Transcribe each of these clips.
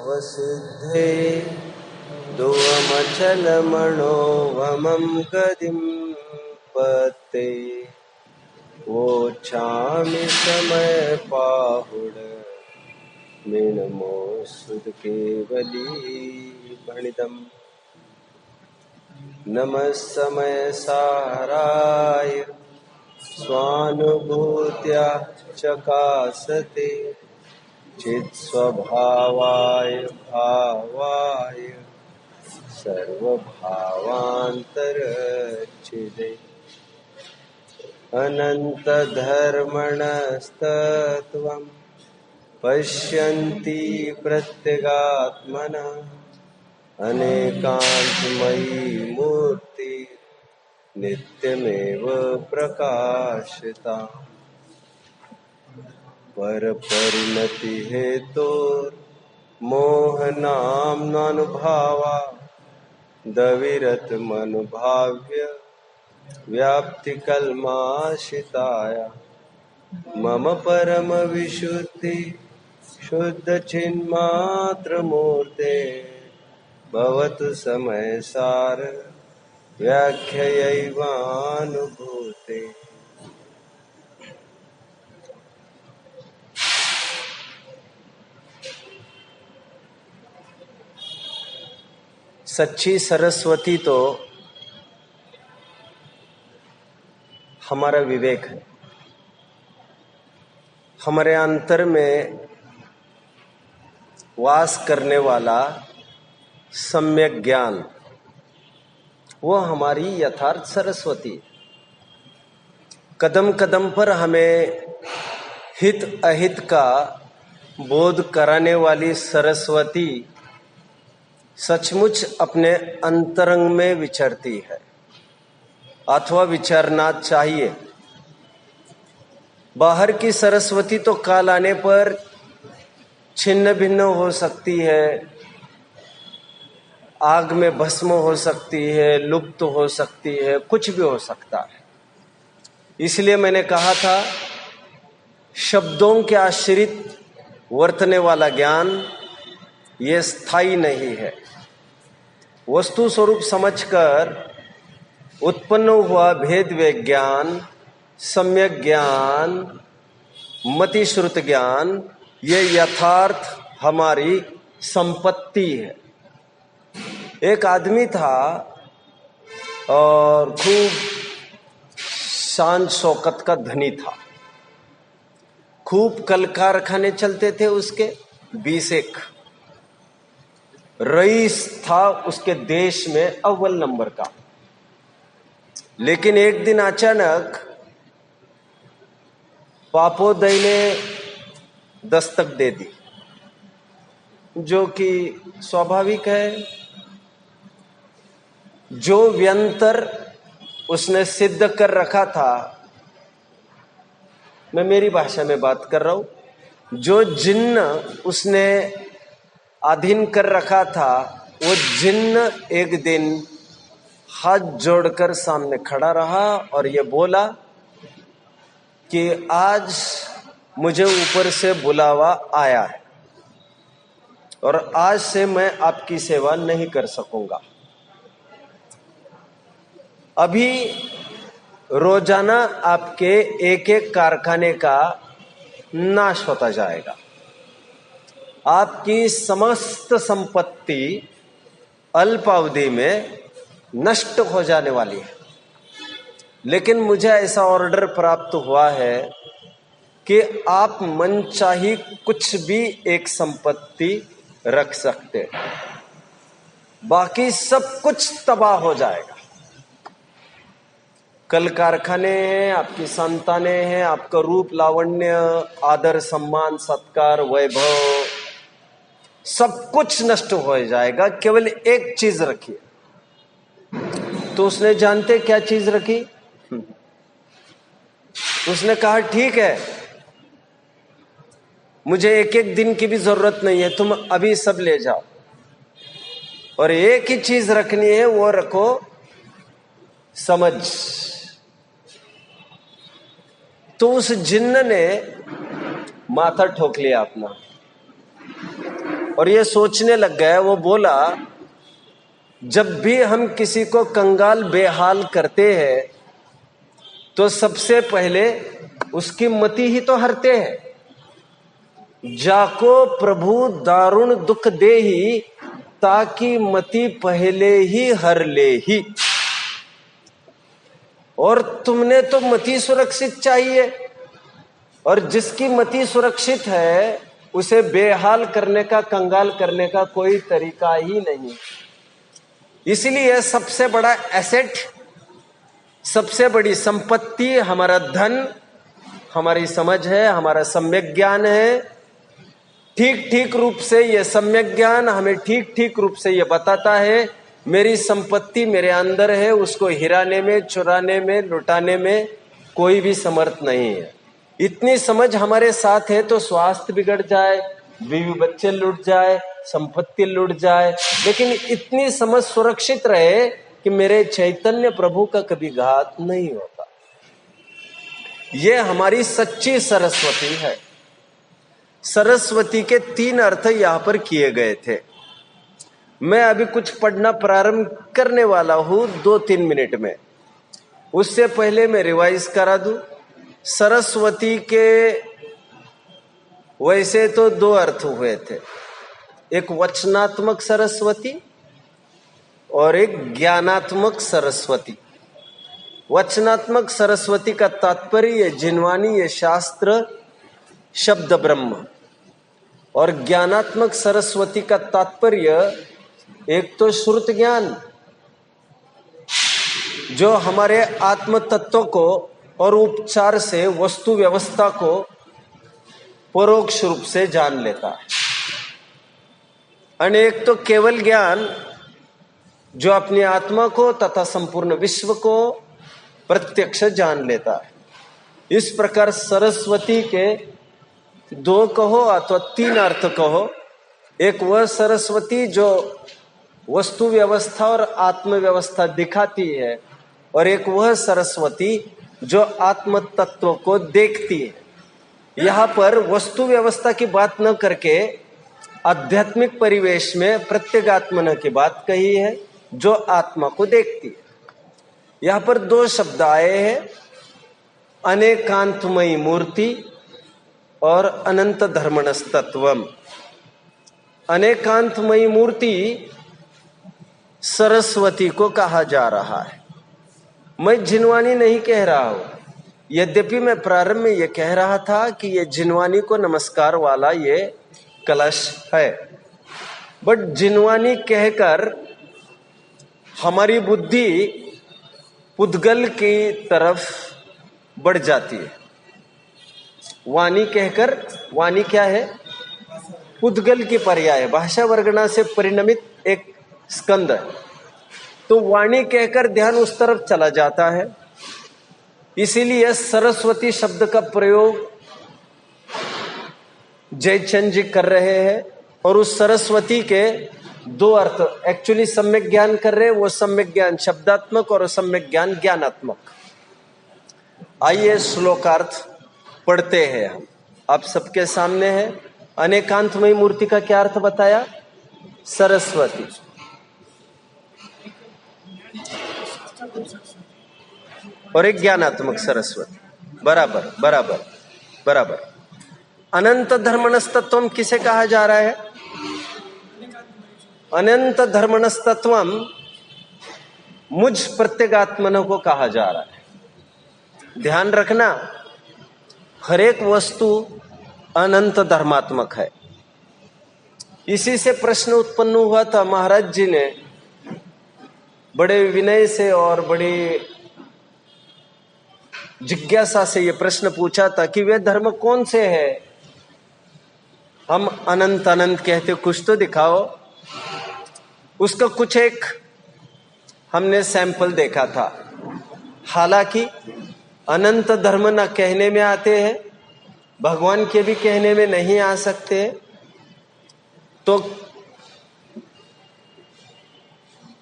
वसिद्धे दुवमचलमणोवमं गतिं पते वोच्छामि समयपाहुड मिनमोऽसुध केवली भणितम् नमः समय साराय स्वानुभूत्या चकासते चित्स्वभावाय भावाय सर्वभावान्तरच्छिदे अनन्तधर्मणस्तत्त्वं पश्यन्ति प्रत्यगात्मना अनेकान्तमयी मूर्ति नित्यमेव प्रकाशिता परपरिणति हेतोर्मोहनाम्नानुभावा दविरतमनुभाव्य व्याप्तिकल्माशिताया मम परम विशुद्धि शुद्ध चिन्मात्रमूर्ते भवतु समय सार व्याख्यैवानुभूते। सच्ची सरस्वती तो हमारा विवेक है। हमारे अंतर में वास करने वाला सम्यक ज्ञान, वो हमारी यथार्थ सरस्वती। कदम कदम पर हमें हित अहित का बोध कराने वाली सरस्वती सचमुच अपने अंतरंग में विचरती है अथवा विचरना चाहिए। बाहर की सरस्वती तो काल आने पर छिन्न भिन्न हो सकती है, आग में भस्म हो सकती है, लुप्त हो सकती है, कुछ भी हो सकता है। इसलिए मैंने कहा था, शब्दों के आश्रित वर्तने वाला ज्ञान ये स्थायी नहीं है। वस्तु स्वरूप समझकर उत्पन्न हुआ भेद विज्ञान, सम्यक ज्ञान, मति श्रुत ज्ञान, ये यथार्थ हमारी संपत्ति है। एक आदमी था और खूब शान शौकत का धनी था। खूब कल कारखाने चलते थे उसके, 20 रईस था उसके देश में अव्वल नंबर का। लेकिन एक दिन अचानक पापोदय ने दस्तक दे दी, जो कि स्वाभाविक है। जो व्यंतर उसने सिद्ध कर रखा था, मैं मेरी भाषा में बात कर रहा हूं, जो जिन्न उसने अधीन कर रखा था, वो जिन्न एक दिन हाथ जोड़कर सामने खड़ा रहा और ये बोला कि आज मुझे ऊपर से बुलावा आया है और आज से मैं आपकी सेवा नहीं कर सकूंगा। अभी रोजाना आपके एक एक कारखाने का नाश होता जाएगा। आपकी समस्त संपत्ति अल्पावधि में नष्ट हो जाने वाली है। लेकिन मुझे ऐसा ऑर्डर प्राप्त हुआ है कि आप मनचाही कुछ भी एक संपत्ति रख सकते हैं, बाकी सब कुछ तबाह हो जाएगा। कल कारखाने हैं, आपकी संतानें हैं, आपका रूप लावण्य, आदर सम्मान सत्कार वैभव, सब कुछ नष्ट हो जाएगा। केवल एक चीज रखिए। तो उसने जानते क्या चीज रखी? उसने कहा ठीक है, मुझे एक एक दिन की भी जरूरत नहीं है, तुम अभी सब ले जाओ और एक ही चीज रखनी है, वो रखो, समझ। तो उस जिन्न ने माथा ठोक लिया अपना और ये सोचने लग गया। वो बोला, जब भी हम किसी को कंगाल बेहाल करते हैं तो सबसे पहले उसकी मति ही तो हरते हैं। जाको प्रभु दारुण दुख दे ही, ताकि मति पहले ही हर ले ही। और तुमने तो मति सुरक्षित चाहिए, और जिसकी मति सुरक्षित है उसे बेहाल करने का, कंगाल करने का कोई तरीका ही नहीं। इसलिए सबसे बड़ा एसेट, सबसे बड़ी संपत्ति हमारा धन, हमारी समझ है, हमारा सम्यक ज्ञान है। ठीक ठीक रूप से ये सम्यक ज्ञान हमें ठीक ठीक रूप से ये बताता है मेरी संपत्ति मेरे अंदर है, उसको हिराने में, चुराने में, लुटाने में कोई भी समर्थ नहीं है। इतनी समझ हमारे साथ है तो स्वास्थ्य बिगड़ जाए, बीवी बच्चे लुट जाए, संपत्ति लुट जाए, लेकिन इतनी समझ सुरक्षित रहे कि मेरे चैतन्य प्रभु का कभी घात नहीं होता। ये हमारी सच्ची सरस्वती है। सरस्वती के 3 अर्थ यहां पर किए गए थे। मैं अभी कुछ पढ़ना प्रारंभ करने वाला हूं 2-3 मिनट में। उससे पहले मैं रिवाइज करा दूं। सरस्वती के वैसे तो 2 अर्थ हुए थे, एक वचनात्मक सरस्वती और एक ज्ञानात्मक सरस्वती। वचनात्मक सरस्वती का तात्पर्य ये जिनवानी, ये शास्त्र, शब्द ब्रह्म। और ज्ञानात्मक सरस्वती का तात्पर्य एक तो श्रुत ज्ञान, जो हमारे आत्म तत्व को और उपचार से वस्तु व्यवस्था को परोक्ष रूप से जान लेता है। अनेक तो केवल ज्ञान, जो अपनी आत्मा को तथा संपूर्ण विश्व को प्रत्यक्ष जान लेता है। इस प्रकार सरस्वती के 2 कहो अथवा 3 अर्थ कहो। एक वह सरस्वती जो वस्तु व्यवस्था और आत्म व्यवस्था दिखाती है, और एक वह सरस्वती जो आत्म तत्व को देखती है। यहाँ पर वस्तु व्यवस्था की बात न करके आध्यात्मिक परिवेश में प्रत्यगात्मन की बात कही है, जो आत्मा को देखती है। यहाँ पर 2 शब्द आए हैं, अनेकांतमयी मूर्ति और अनंत धर्मणस्तत्वम। अनेकांतमयी मूर्ति सरस्वती को कहा जा रहा है। मैं जिनवानी नहीं कह रहा हूं, यद्यपि मैं प्रारंभ में यह कह रहा था कि यह जिनवानी को नमस्कार वाला ये कलश है, बट जिनवानी कहकर हमारी बुद्धि पुद्गल की तरफ बढ़ जाती है। वाणी कहकर, वाणी क्या है? पुद्गल की पर्याय, भाषा वर्गना से परिणमित एक स्कंद है। तो वाणी कहकर ध्यान उस तरफ चला जाता है। इसीलिए सरस्वती शब्द का प्रयोग जयचंद जी कर रहे हैं, और उस सरस्वती के 2 अर्थ एक्चुअली सम्यक ज्ञान कर रहे हैं। वो सम्यक ज्ञान शब्दात्मक और सम्यक ज्ञान ज्ञानात्मक। आइए श्लोकार्थ पढ़ते हैं हम, आप सबके सामने है। अनेकांतमयी मूर्ति का क्या अर्थ बताया? सरस्वती। और एक ज्ञानात्मक सरस्वती। बराबर बराबर बराबर। अनंत धर्मणस्तत्वम किसे कहा जा रहा है? अनंत धर्मणस्तत्वम मुझ प्रत्यगात्मन को कहा जा रहा है। ध्यान रखना, हर एक वस्तु अनंत धर्मात्मक है। इसी से प्रश्न उत्पन्न हुआ था। महाराज जी ने बड़े विनय से और बड़ी जिज्ञासा से ये प्रश्न पूछा था कि वे धर्म कौन से हैं? हम अनंत अनंत कहते, कुछ तो दिखाओ। उसका कुछ एक हमने सैंपल देखा था। हालांकि अनंत धर्म न कहने में आते हैं, भगवान के भी कहने में नहीं आ सकते, तो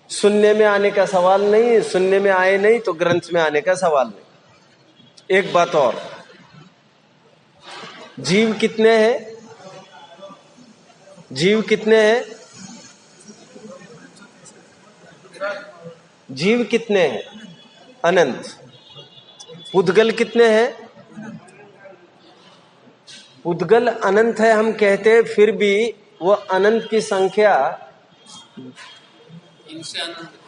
सुनने में आने का सवाल नहीं, सुनने में आए नहीं तो ग्रंथ में आने का सवाल नहीं। एक बात और, जीव कितने हैं? जीव कितने हैं? जीव कितने हैं? अनंत। पुद्गल कितने हैं? पुद्गल अनंत है हम कहते हैं, फिर भी वो अनंत की संख्या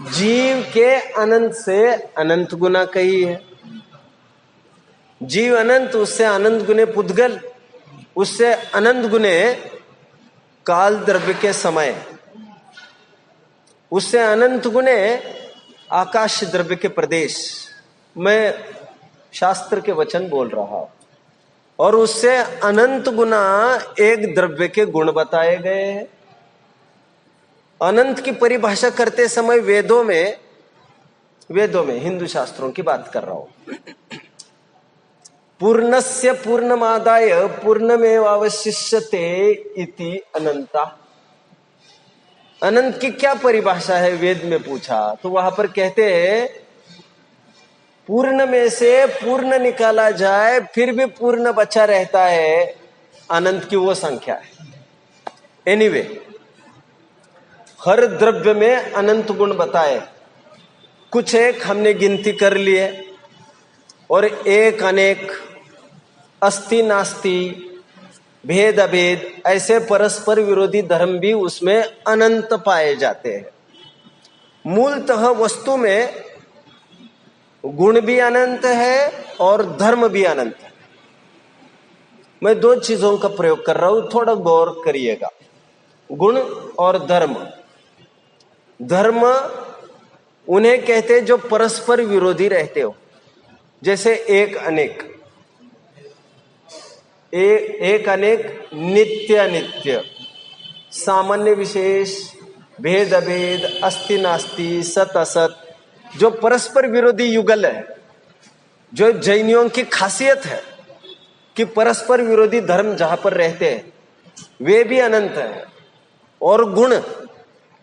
जीव के अनंत से अनंत गुना कही है। जीव अनंत, उससे अनंत गुने पुद्गल, उससे अनंत गुने काल द्रव्य के समय, उससे अनंत गुने आकाश द्रव्य के प्रदेश। मैं शास्त्र के वचन बोल रहा हूं। और उससे अनंत गुना एक द्रव्य के गुण बताए गए हैं। अनंत की परिभाषा करते समय वेदों में हिंदू शास्त्रों की बात कर रहा हूं। पूर्णस्य पूर्णमादाय पूर्णमेवावशिष्यते इति अनंता। अनंत की क्या परिभाषा है वेद में पूछा तो वहां पर कहते हैं पूर्ण में से पूर्ण निकाला जाए फिर भी पूर्ण बचा रहता है, अनंत की वो संख्या है। एनीवे, हर द्रव्य में अनंत गुण बताए। कुछ एक हमने गिनती कर लिए और एक अनेक, अस्ति नास्ति, भेद अभेद, ऐसे परस्पर विरोधी धर्म भी उसमें अनंत पाए जाते हैं। मूलतः वस्तु में गुण भी अनंत है और धर्म भी अनंत है। मैं दो चीजों का प्रयोग कर रहा हूं, थोड़ा गौर करिएगा। गुण और धर्म। धर्म उन्हें कहते हैं जो परस्पर विरोधी रहते हो, जैसे एक अनेक, एक अनेक, नित्य अनित्य, सामान्य विशेष, भेद अभेद, अस्ति नास्ति, सत असत, जो परस्पर विरोधी युगल है, जो जैनियों की खासियत है कि परस्पर विरोधी धर्म जहां पर रहते हैं वे भी अनंत है। और गुण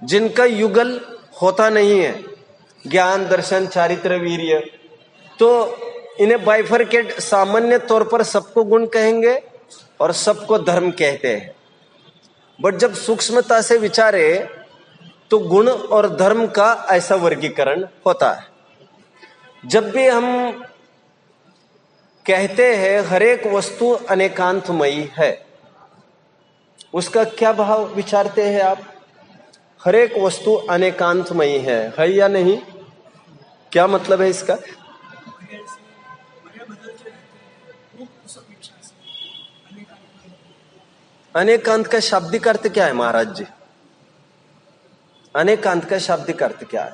जिनका युगल होता नहीं है, ज्ञान, दर्शन, चारित्र, वीर्य, तो इन्हें बाइफरकेट, सामान्य तौर पर सबको गुण कहेंगे और सबको धर्म कहते हैं। बट जब सूक्ष्मता से विचारे तो गुण और धर्म का ऐसा वर्गीकरण होता है। जब भी हम कहते हैं हर एक वस्तु अनेकांतमयी है, उसका क्या भाव विचारते हैं आप? हर एक वस्तु अनेकांतमयी है या नहीं? क्या मतलब है इसका? अनेकांत का शाब्दिक अर्थ क्या है महाराज जी? अनेकांत का शाब्दिक अर्थ क्या है?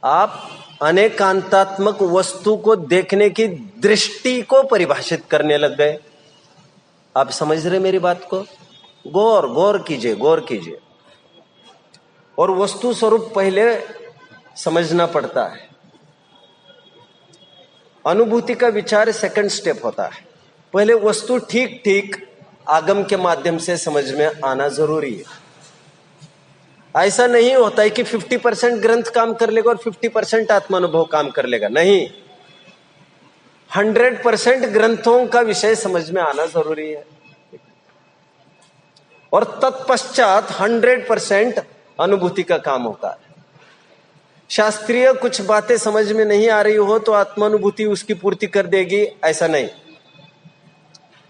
आप अनेकांतात्मक वस्तु को देखने की दृष्टि को परिभाषित करने लग गए। आप समझ रहे मेरी बात को? गौर कीजिए। और वस्तु स्वरूप पहले समझना पड़ता है। अनुभूति का विचार सेकंड स्टेप होता है। पहले वस्तु ठीक ठीक आगम के माध्यम से समझ में आना जरूरी है। ऐसा नहीं होता है कि 50% ग्रंथ काम कर लेगा और 50% आत्मानुभव काम कर लेगा। नहीं, 100% ग्रंथों का विषय समझ में आना जरूरी है और तत्पश्चात 100% अनुभूति का काम होता है। शास्त्रीय कुछ बातें समझ में नहीं आ रही हो तो आत्मानुभूति उसकी पूर्ति कर देगी, ऐसा नहीं।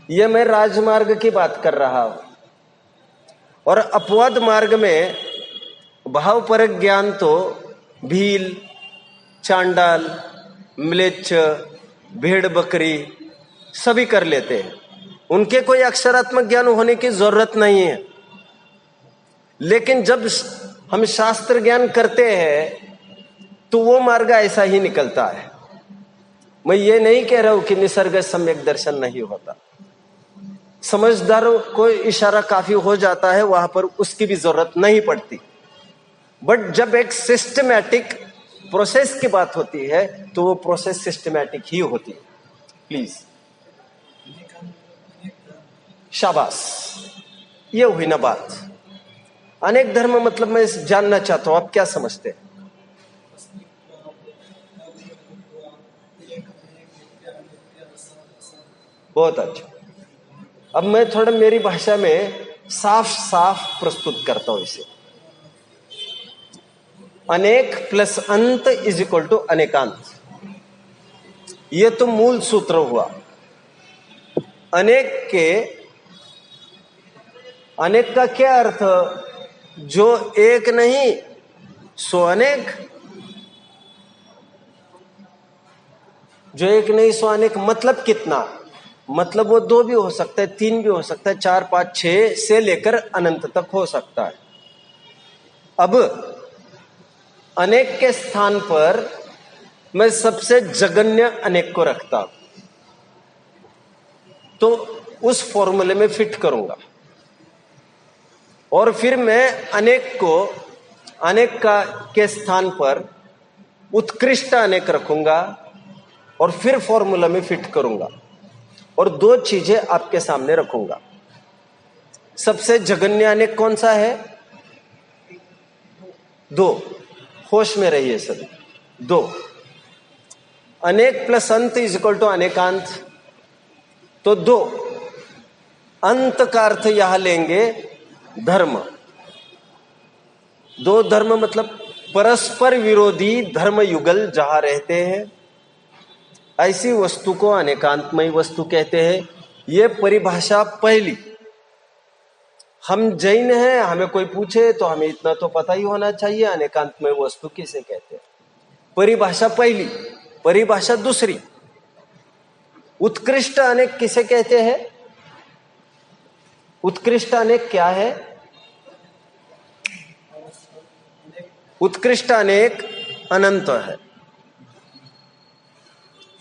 यह मैं राजमार्ग की बात कर रहा हूं। और अपवाद मार्ग में भावपरक ज्ञान तो भील, चांडाल, म्लेच्छ, भेड़ बकरी सभी कर लेते हैं। उनके कोई अक्षरात्मक ज्ञान होने की जरूरत नहीं है। लेकिन जब हम शास्त्र ज्ञान करते हैं तो वो मार्ग ऐसा ही निकलता है। मैं ये नहीं कह रहा हूं कि निसर्ग सम्यक दर्शन नहीं होता। समझदारों को इशारा काफी हो जाता है, वहां पर उसकी भी जरूरत नहीं पड़ती। बट जब एक सिस्टमैटिक प्रोसेस की बात होती है तो वो प्रोसेस सिस्टमैटिक ही होती है। प्लीज, शाबाश, ये हुई ना बात। अनेक धर्म मतलब मैं जानना चाहता हूं आप क्या समझते हैं? बहुत अच्छा। अब मैं थोड़ा मेरी भाषा में साफ साफ प्रस्तुत करता हूं इसे। अनेक प्लस अंत इज इक्वल टू अनेकांत, यह तो मूल सूत्र हुआ। अनेक का क्या अर्थ? जो एक नहीं सो अनेक, जो एक नहीं सो अनेक। मतलब कितना? मतलब वो 2 भी हो सकता है, 3 भी हो सकता है, 4, 5, 6 से लेकर अनंत तक हो सकता है। अब अनेक के स्थान पर मैं सबसे जघन्य अनेक को रखता हूं, तो उस फॉर्मूले में फिट करूंगा। और फिर मैं अनेक के स्थान पर उत्कृष्ट अनेक रखूंगा और फिर फॉर्मूला में फिट करूंगा और 2 चीजें आपके सामने रखूंगा। सबसे जघन्य अनेक कौन सा है? 2। होश में रहिए सभी। 2 अनेक प्लस अंत इज इक्वल टू अनेकांत। तो 2 अंत का अर्थ यहां लेंगे धर्म। 2 धर्म मतलब परस्पर विरोधी धर्म युगल जहां रहते हैं, ऐसी वस्तु को अनेकांतमयी वस्तु कहते हैं। यह परिभाषा पहली। हम जैन हैं, हमें कोई पूछे तो हमें इतना तो पता ही होना चाहिए अनेकांतमय वस्तु किसे कहते हैं। परिभाषा पहली। परिभाषा दूसरी, उत्कृष्ट अनेक किसे कहते हैं? उत्कृष्ट अनेक क्या है? उत्कृष्ट अनेक अनंत है।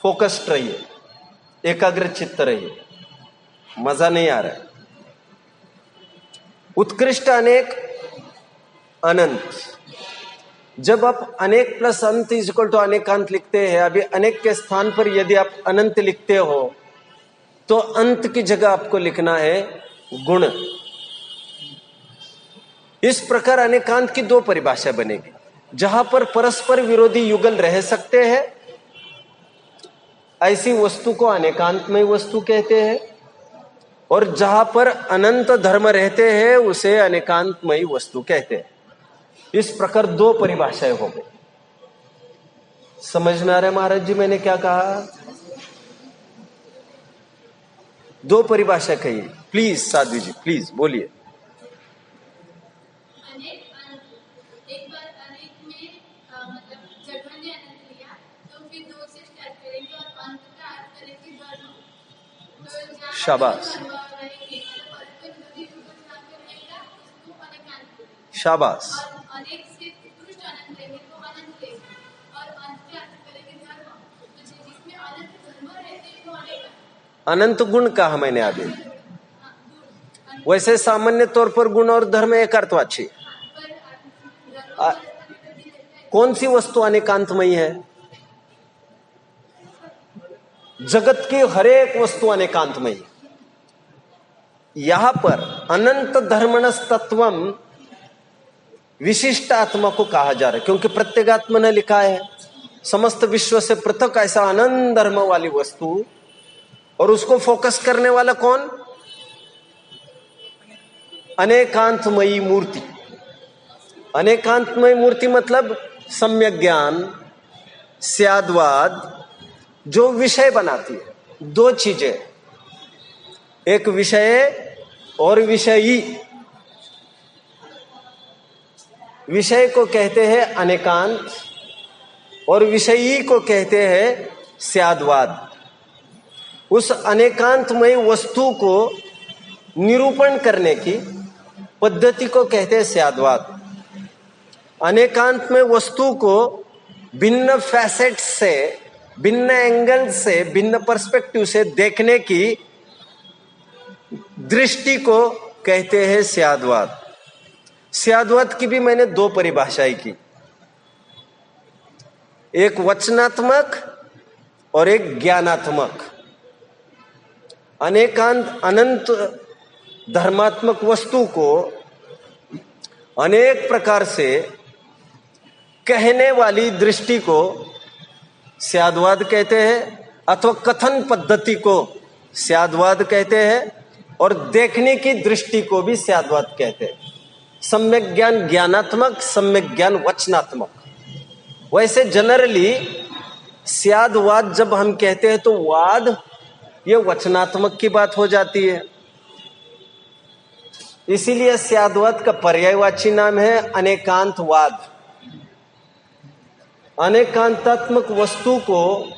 फोकस्ड रहिए, एकाग्र चित्त रहिए, मजा नहीं आ रहा है। उत्कृष्ट अनेक अनंत। जब आप अनेक प्लस अंत इज इक्वल टू अनेकांत लिखते हैं, अभी अनेक के स्थान पर यदि आप अनंत लिखते हो तो अंत की जगह आपको लिखना है गुण। इस प्रकार अनेकांत की 2 परिभाषा बनेगी। जहां पर परस्पर विरोधी युगल रह सकते हैं, ऐसी वस्तु को अनेकांतमय वस्तु कहते हैं, और जहां पर अनंत धर्म रहते हैं उसे अनेकांतमयी वस्तु कहते हैं। इस प्रकार 2 परिभाषाएं हो गई। समझ में आ रहा है महाराज जी मैंने क्या कहा? 2 परिभाषा कही। प्लीज साध्वी जी प्लीज बोलिए। शाबाश शाबाश। अनंत गुण कहा मैंने अभी। वैसे सामान्य तौर पर गुण और धर्म एक अर्थवाची। कौन सी वस्तु अनेकांतमयी है? जगत की हर एक वस्तु अनेकांतमयी। यहां पर अनंत धर्मणस तत्वम विशिष्ट आत्मा को कहा जा रहा है, क्योंकि प्रत्येगात्मा ने लिखा है समस्त विश्व से पृथक ऐसा अनंत धर्म वाली वस्तु, और उसको फोकस करने वाला कौन? अनेकांतमयी मूर्ति। अनेकांतमयी मूर्ति मतलब सम्यक ज्ञान, स्याद्वाद, जो विषय बनाती है। 2 चीजें, एक विषय और विषयी। विषय को कहते हैं अनेकांत और विषयी को कहते हैं स्याद्वाद। उस अनेकांतमय वस्तु को निरूपण करने की पद्धति को कहते हैं स्याद्वाद। अनेकांतमय वस्तु को भिन्न फैसेट से, भिन्न एंगल से, भिन्न पर्सपेक्टिव से देखने की दृष्टि को कहते हैं स्याद्वाद। स्याद्वाद की भी मैंने 2 परिभाषाएं की, एक वचनात्मक और एक ज्ञानात्मक। अनेकांत अनंत धर्मात्मक वस्तु को अनेक प्रकार से कहने वाली दृष्टि को स्याद्वाद कहते हैं, अथवा कथन पद्धति को स्याद्वाद कहते हैं, और देखने की दृष्टि को भी स्याद्वाद कहते हैं। सम्यक ज्ञान ज्ञानात्मक, सम्यक ज्ञान वचनात्मक। वैसे जनरली स्याद्वाद जब हम कहते हैं तो वाद ये वचनात्मक की बात हो जाती है, इसीलिए स्याद्वाद का पर्यायवाची नाम है अनेकांतवाद। अनेकांतात्मक वस्तु को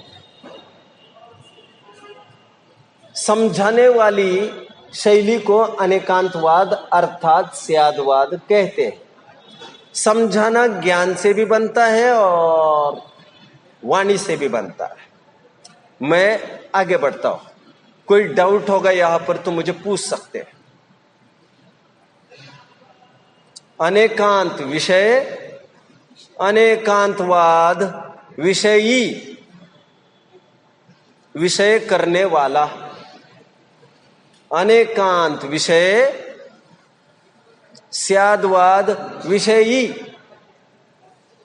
समझाने वाली शैली को अनेकांतवाद अर्थात स्याद्वाद कहते हैं। समझाना ज्ञान से भी बनता है और वाणी से भी बनता है। मैं आगे बढ़ता हूं, कोई डाउट होगा यहां पर तो मुझे पूछ सकते हैं। अनेकांत विषय, अनेकांतवाद विषयी, विषय करने वाला। अनेकांत विषय, स्याद्वाद विषयी।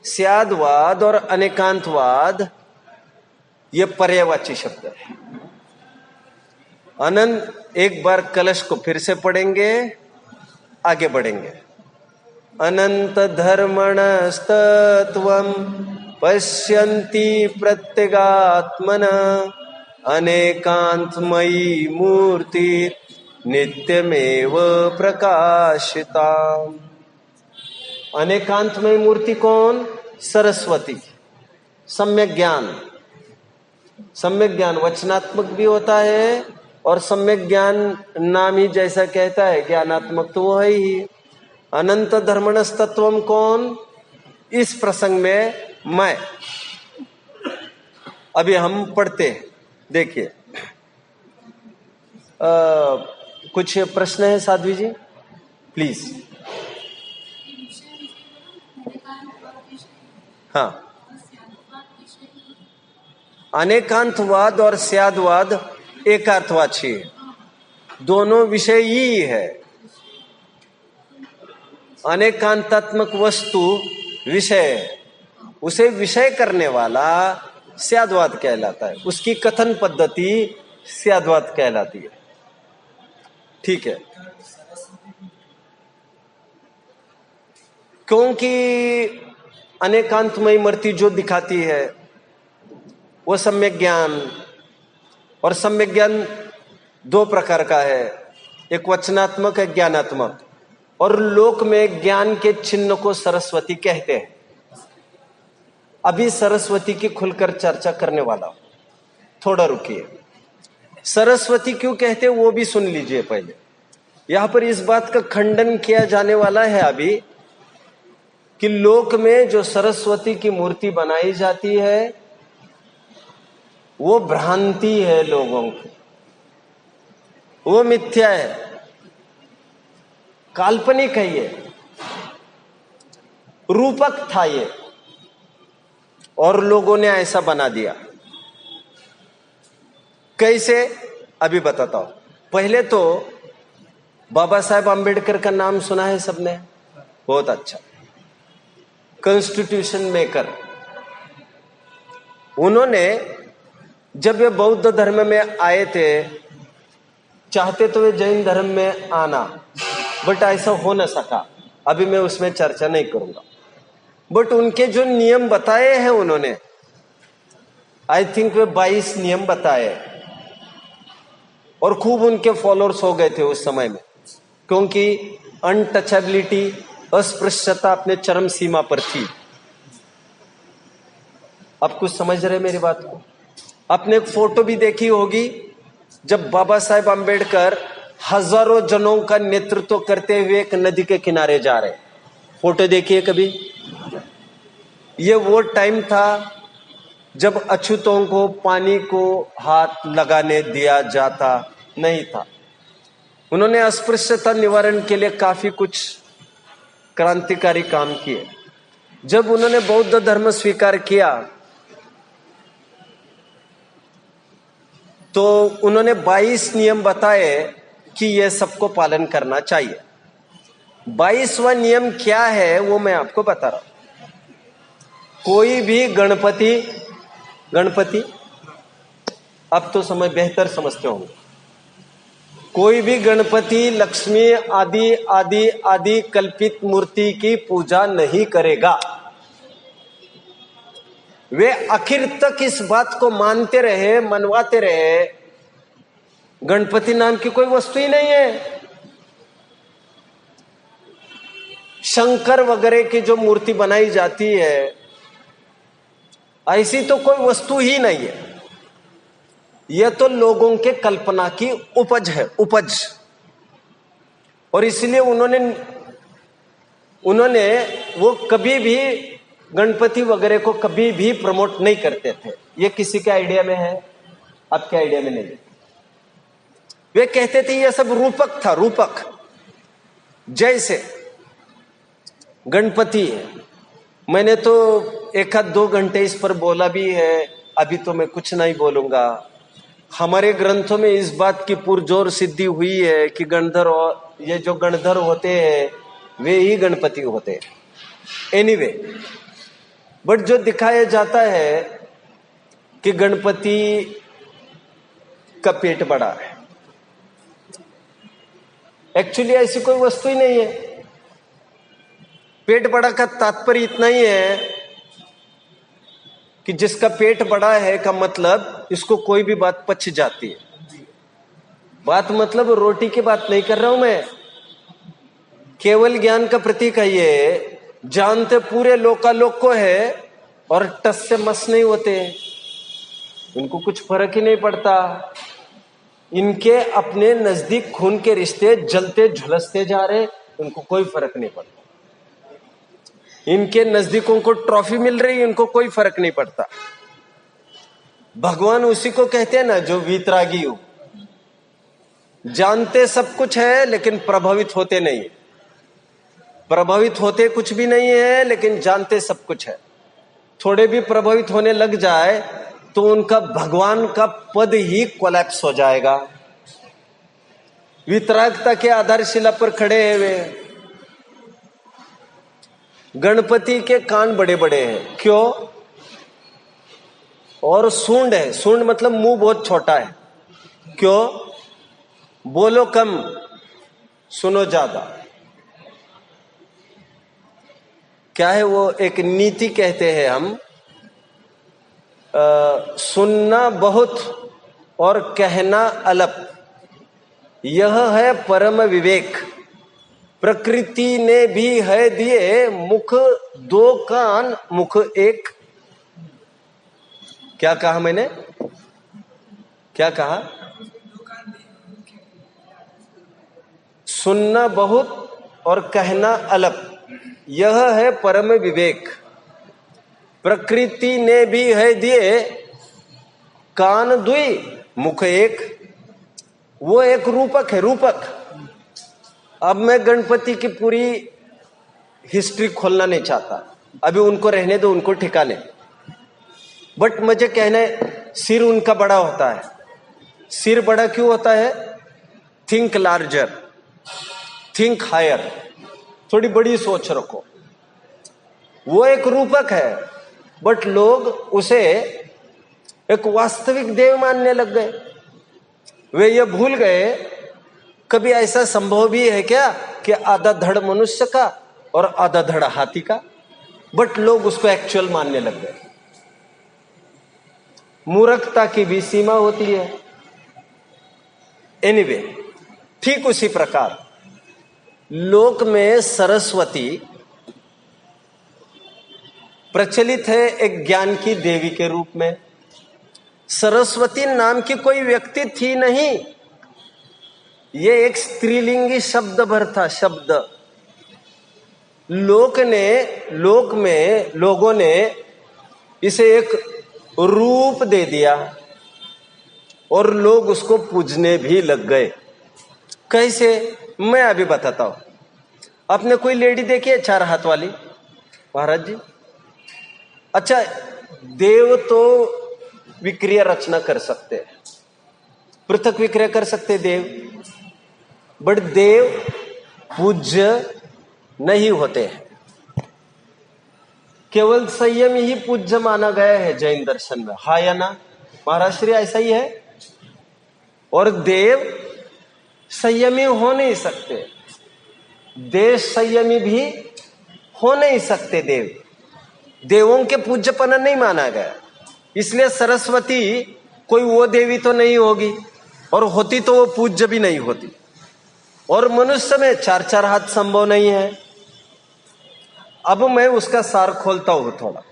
स्याद्वाद और अनेकांतवाद ये पर्यायवाची शब्द है। अनंत, एक बार कलश को फिर से पढ़ेंगे, आगे बढ़ेंगे। अनंत धर्मणस्तत्वं पश्यन्ति प्रत्यगात्मन अनेकांतमयी मूर्ति नित्यमेव प्रकाशिता। अनेकांतमयी मूर्ति कौन? सरस्वती। सम्यक ज्ञान, सम्यक ज्ञान वचनात्मक भी होता है और सम्यक ज्ञान नाम ही जैसा कहता है ज्ञानात्मक तो वो है ही। अनंत धर्मणस्तत्वम कौन? इस प्रसंग में मैं। अभी हम पढ़ते हैं, देखिए कुछ प्रश्न है साध्वी जी, प्लीज। हाँ, अनेकांतवाद और स्याद्वाद एकार्थवाची है, दोनों विषय ही है। अनेकांतात्मक वस्तु विषय है, उसे विषय करने वाला स्याद्वाद कहलाता है, उसकी कथन पद्धति स्याद्वाद कहलाती है। ठीक है, क्योंकि अनेकांतमयी मूर्ति जो दिखाती है वो सम्यक ज्ञान, और सम्यक ज्ञान दो प्रकार का है, एक वचनात्मक है, ज्ञानात्मक। और लोक में ज्ञान के चिन्ह को सरस्वती कहते हैं। अभी सरस्वती की खुलकर चर्चा करने वाला हूं, थोड़ा रुकिए। सरस्वती क्यों कहते हैं वो भी सुन लीजिए पहले। यहां पर इस बात का खंडन किया जाने वाला है अभी कि लोक में जो सरस्वती की मूर्ति बनाई जाती है वो भ्रांति है लोगों की, वो मिथ्या है, काल्पनिक है, ये रूपक था ये, और लोगों ने ऐसा बना दिया। कैसे? अभी बताता हूं। पहले तो बाबा साहेब आम्बेडकर का नाम सुना है सबने, बहुत अच्छा, कॉन्स्टिट्यूशन मेकर। उन्होंने जब वे बौद्ध धर्म में आए थे, चाहते तो वे जैन धर्म में आना, बट ऐसा हो न सका। अभी मैं उसमें चर्चा नहीं करूंगा, बट उनके जो नियम बताए हैं उन्होंने, आई थिंक वे 22 नियम बताए, और खूब उनके फॉलोअर्स हो गए थे उस समय में, क्योंकि अनटचेबिलिटी, अस्पृश्यता अपने चरम सीमा पर थी। आप कुछ समझ रहे मेरी बात को? आपने एक फोटो भी देखी होगी जब बाबा साहेब आम्बेडकर हजारों जनों का नेतृत्व करते हुए एक नदी के किनारे जा रहे, फोटो देखिए कभी। ये वो टाइम था जब अछूतों को पानी को हाथ लगाने दिया जाता नहीं था। उन्होंने अस्पृश्यता निवारण के लिए काफी कुछ क्रांतिकारी काम किए। जब उन्होंने बौद्ध धर्म स्वीकार किया तो उन्होंने 22 नियम बताए कि यह सबको पालन करना चाहिए। 22वां नियम क्या है वो मैं आपको बता रहा हूं। कोई भी गणपति, अब तो समय बेहतर समझते होंगे, कोई भी गणपति, लक्ष्मी आदि आदि आदि कल्पित मूर्ति की पूजा नहीं करेगा। वे आखिर तक इस बात को मानते रहे, मनवाते रहे, गणपति नाम की कोई वस्तु ही नहीं है। शंकर वगैरह की जो मूर्ति बनाई जाती है, ऐसी तो कोई वस्तु ही नहीं है। यह तो लोगों के कल्पना की उपज है, उपज। और इसलिए उन्होंने वो कभी भी गणपति वगैरह को कभी भी प्रमोट नहीं करते थे। ये किसी के आइडिया में है, आपके आइडिया में नहीं। वे कहते थे ये सब रूपक था, रूपक। जैसे गणपति है, मैंने तो 1-2 घंटे इस पर बोला भी है, अभी तो मैं कुछ नहीं बोलूंगा। हमारे ग्रंथों में इस बात की पुरजोर सिद्धि हुई है कि गणधर, और ये जो गणधर होते हैं वे ही गणपति होते हैं। एनीवे, बट जो दिखाया जाता है कि गणपति का पेट बड़ा है, एक्चुअली ऐसी कोई वस्तु ही नहीं है। पेट बड़ा का तात्पर्य इतना ही है कि जिसका पेट बड़ा है का मतलब इसको कोई भी बात पच जाती है। बात मतलब रोटी की बात नहीं कर रहा हूं मैं, केवल ज्ञान का प्रतीक है ये। जानते पूरे लोकालोक को है और टस से मस नहीं होते, इनको कुछ फर्क ही नहीं पड़ता। इनके अपने नजदीक खून के रिश्ते जलते झुलसते जा रहे, उनको कोई फर्क नहीं पड़ता। इनके नजदीकों को ट्रॉफी मिल रही, इनको कोई फर्क नहीं पड़ता। भगवान उसी को कहते हैं ना जो वीतरागी हो, जानते सब कुछ है लेकिन प्रभावित होते नहीं। प्रभावित होते कुछ भी नहीं है लेकिन जानते सब कुछ है। थोड़े भी प्रभावित होने लग जाए तो उनका भगवान का पद ही कोलैप्स हो जाएगा। वितरागता के आधारशिला पर खड़े हैं वे। गणपति के कान बड़े बड़े हैं, क्यों? और सूंड है, सूंड मतलब मुंह बहुत छोटा है, क्यों? बोलो कम, सुनो ज्यादा। क्या है वो, एक नीति कहते हैं हम, सुनना बहुत और कहना अल्प, यह है परम विवेक। प्रकृति ने भी है दिए मुख 2 कान, मुख 1। क्या कहा मैंने, क्या कहा? सुनना बहुत और कहना अल्प, यह है परम विवेक। प्रकृति ने भी है दिए कान 2, मुख 1। वो एक रूपक है, रूपक। अब मैं गणपति की पूरी हिस्ट्री खोलना नहीं चाहता, अभी उनको रहने दो, उनको ठिकाने। बट मुझे कहना है, सिर उनका बड़ा होता है। सिर बड़ा क्यों होता है? थिंक लार्जर, थिंक हायर, थोड़ी बड़ी सोच रखो। वो एक रूपक है, बट लोग उसे एक वास्तविक देव मानने लग गए। वे ये भूल गए, कभी ऐसा संभव भी है क्या कि आधा धड़ मनुष्य का और आधा धड़ हाथी का? बट लोग उसको एक्चुअल मानने लग गए। मूर्खता की भी सीमा होती है। एनीवे, ठीक उसी प्रकार लोक में सरस्वती प्रचलित है एक ज्ञान की देवी के रूप में। सरस्वती नाम की कोई व्यक्ति थी नहीं, ये एक स्त्रीलिंगी शब्द भर था, शब्द। लोगों ने इसे एक रूप दे दिया और लोग उसको पूजने भी लग गए। कैसे? मैं अभी बताता हूं। आपने कोई लेडी देखी है 4 हाथ वाली? महाराज जी, अच्छा, देव तो विक्रिया रचना कर सकते हैं, पृथक विक्रिया कर सकते देव, बट देव पूज्य नहीं होते हैं। केवल संयम ही पूज्य माना गया है जैन दर्शन में, हा या ना? महाराज श्री ऐसा ही है। और देव संयमी हो नहीं सकते, देश संयमी भी हो नहीं सकते। देवों के पूज्यपन नहीं माना गया, इसलिए सरस्वती कोई वो देवी तो नहीं होगी, और होती तो वो पूज्य भी नहीं होती। और मनुष्य में 4-4 हाथ संभव नहीं है। अब मैं उसका सार खोलता हूं थोड़ा।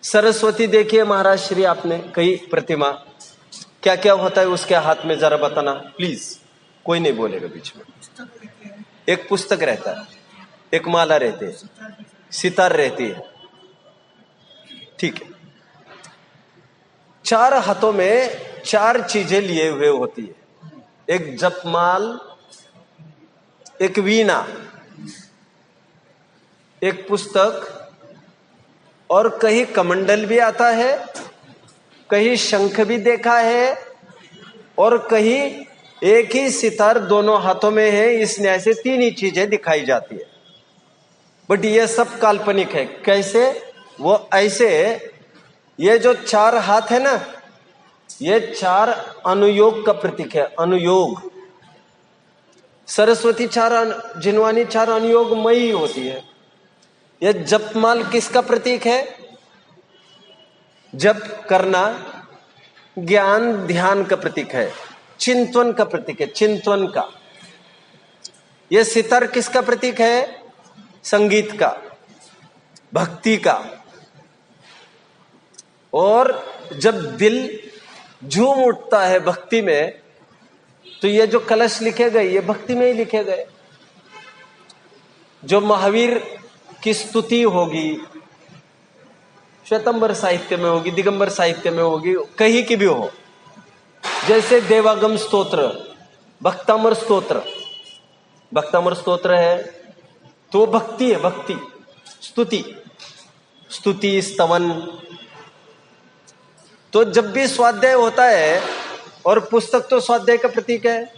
सरस्वती देखिए महाराज श्री, आपने कई प्रतिमा, क्या क्या होता है उसके हाथ में, जरा बताना प्लीज। कोई नहीं बोलेगा बीच में। एक पुस्तक रहता है, एक माला रहती है, सितार रहती है, ठीक है। 4 हाथों में 4 चीजें लिए हुए होती है, एक जपमाल, एक वीणा, एक पुस्तक, और कहीं कमंडल भी आता है, कहीं शंख भी देखा है, और कहीं एक ही सितार दोनों हाथों में है। इस न्याय से 3 ही चीजें दिखाई जाती है। बट ये सब काल्पनिक है। कैसे? वो ऐसे, ये जो 4 हाथ है ना, ये 4 अनुयोग का प्रतीक है। अनुयोग, सरस्वती 4 जिनवानी 4 अनुयोगमयी होती है। यह जपमाल किसका प्रतीक है? जप करना, ज्ञान ध्यान का प्रतीक है, चिंतन का प्रतीक है, चिंतन का। यह सितार किसका प्रतीक है? संगीत का, भक्ति का। और जब दिल झूम उठता है भक्ति में, तो ये जो कलश लिखे गए, ये भक्ति में ही लिखे गए। जो महावीर की स्तुति होगी, श्वेतंबर साहित्य में होगी, दिगंबर साहित्य में होगी, कहीं की भी हो, जैसे देवागम स्तोत्र, भक्तामर स्तोत्र, भक्तामर स्तोत्र है तो भक्ति है, भक्ति, स्तुति, स्तुति स्तवन। तो जब भी स्वाध्याय होता है, और पुस्तक तो स्वाध्याय का प्रतीक है,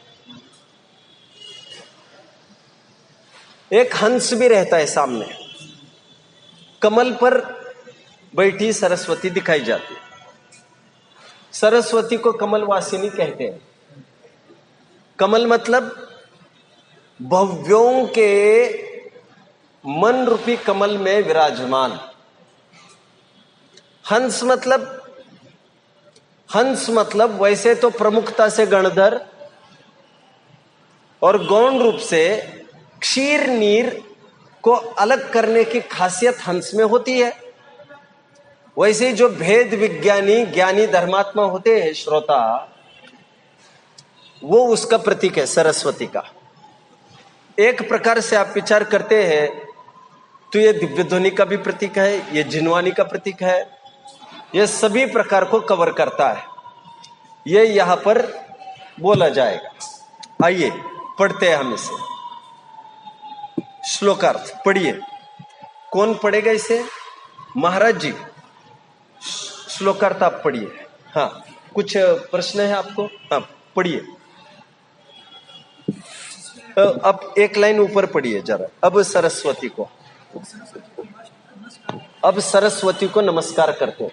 एक हंस भी रहता है सामने, कमल पर बैठी सरस्वती दिखाई जाती है। सरस्वती को कमलवासिनी कहते हैं। कमल मतलब भव्यों के मन रूपी कमल में विराजमान। हंस मतलब वैसे तो प्रमुखता से गणधर और गौण रूप से क्षीर नीर को अलग करने की खासियत हंस में होती है। वैसे जो भेद विज्ञानी ज्ञानी धर्मात्मा होते हैं श्रोता, वो उसका प्रतीक है सरस्वती का। एक प्रकार से आप विचार करते हैं तो ये दिव्य ध्वनि का भी प्रतीक है, ये जिनवानी का प्रतीक है, ये सभी प्रकार को कवर करता है। ये यहां पर बोला जाएगा। आइए पढ़ते हैं हम इसे। श्लोकार्थ पढ़िए। कौन पढ़ेगा इसे? महाराज जी। श्लोकार्थ आप पढ़िए। हाँ, कुछ प्रश्न है आपको? हाँ पढ़िए। अब एक लाइन ऊपर पढ़िए जरा। अब सरस्वती को नमस्कार करते हैं।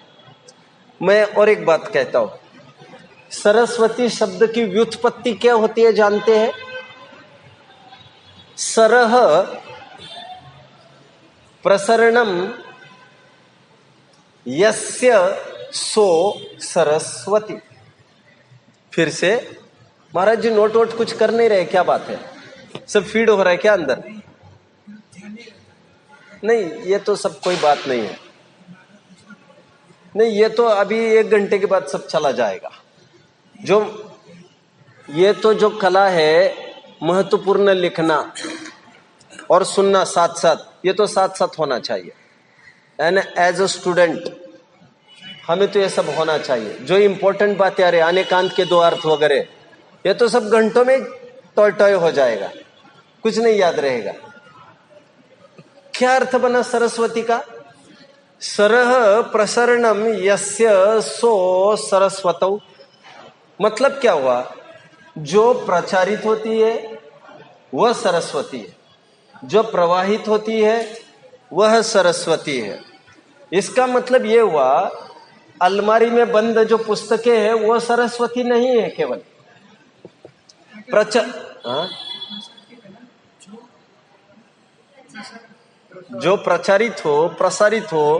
मैं और एक बात कहता हूं, सरस्वती शब्द की व्युत्पत्ति क्या होती है जानते हैं? सरह प्रसरणम यस्य सो सरस्वती। फिर से महाराज जी नोट वोट कुछ कर नहीं रहे, क्या बात है? सब फीड हो रहा है क्या अंदर? नहीं, ये तो सब कोई बात नहीं है। नहीं, ये तो अभी 1 घंटे के बाद सब चला जाएगा। ये तो जो कला है, महत्वपूर्ण लिखना और सुनना साथ साथ, ये तो साथ साथ होना चाहिए। एंड एज अ स्टूडेंट हमें तो ये सब होना चाहिए। जो इंपॉर्टेंट बातें आ रही, आने कांत के 2 अर्थ वगैरह, ये तो सब घंटों में टॉय टॉय हो जाएगा, कुछ नहीं याद रहेगा। क्या अर्थ बना सरस्वती का? सरह प्रसरणम यस्य सो सरस्वतौ। मतलब क्या हुआ? जो प्रचारित होती है वह सरस्वती है, जो प्रवाहित होती है वह सरस्वती है। इसका मतलब यह हुआ, अलमारी में बंद जो पुस्तकें हैं वो सरस्वती नहीं है केवल। हाँ? जो प्रचारित हो, प्रसारित हो,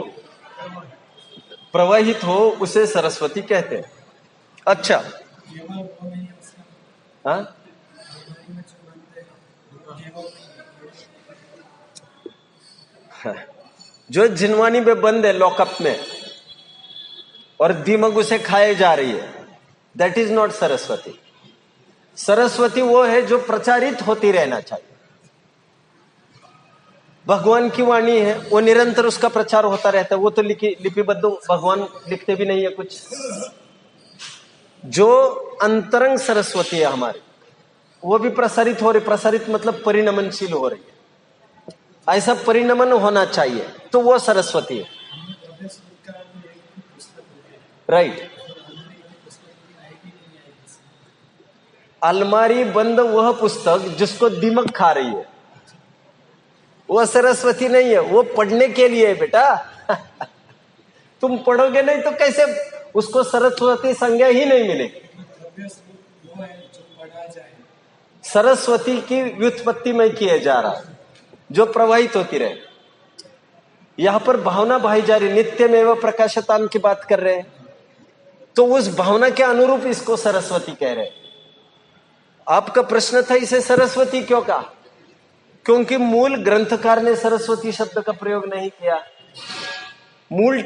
प्रवाहित हो, उसे सरस्वती कहते हैं। अच्छा, हाँ, जो जिनवानी में बंद है लॉकअप में और दीमक उसे खाए जा रही है, that is not Saraswati. Saraswati वो है जो प्रचारित होती रहना चाहिए। भगवान की वाणी है, वो निरंतर उसका प्रचार होता रहता है। वो तो लिपिबद्ध भगवान लिखते भी नहीं है कुछ। जो अंतरंग सरस्वती है हमारी, वो भी प्रसारित हो रही। प्रसारित मतलब परिणमनशील हो रही है। ऐसा परिणमन होना चाहिए, तो वो सरस्वती है। राइट। अलमारी बंद वह पुस्तक जिसको दीमक खा रही है, वो सरस्वती नहीं है। वो पढ़ने के लिए है बेटा। तुम पढ़ोगे नहीं तो कैसे उसको सरस्वती संज्ञा ही नहीं मिलेगी। सरस्वती की व्युत्पत्ति में किया जा रहा है, जो प्रवाहित होती रहे। यहां पर भावना भाई जा रही, नित्यमेव प्रकाशताम की बात कर रहे हैं, तो उस भावना के अनुरूप इसको सरस्वती कह रहे हैं। आपका प्रश्न था इसे सरस्वती क्यों कहा? क्योंकि मूल ग्रंथकार ने सरस्वती शब्द का प्रयोग नहीं किया। मूल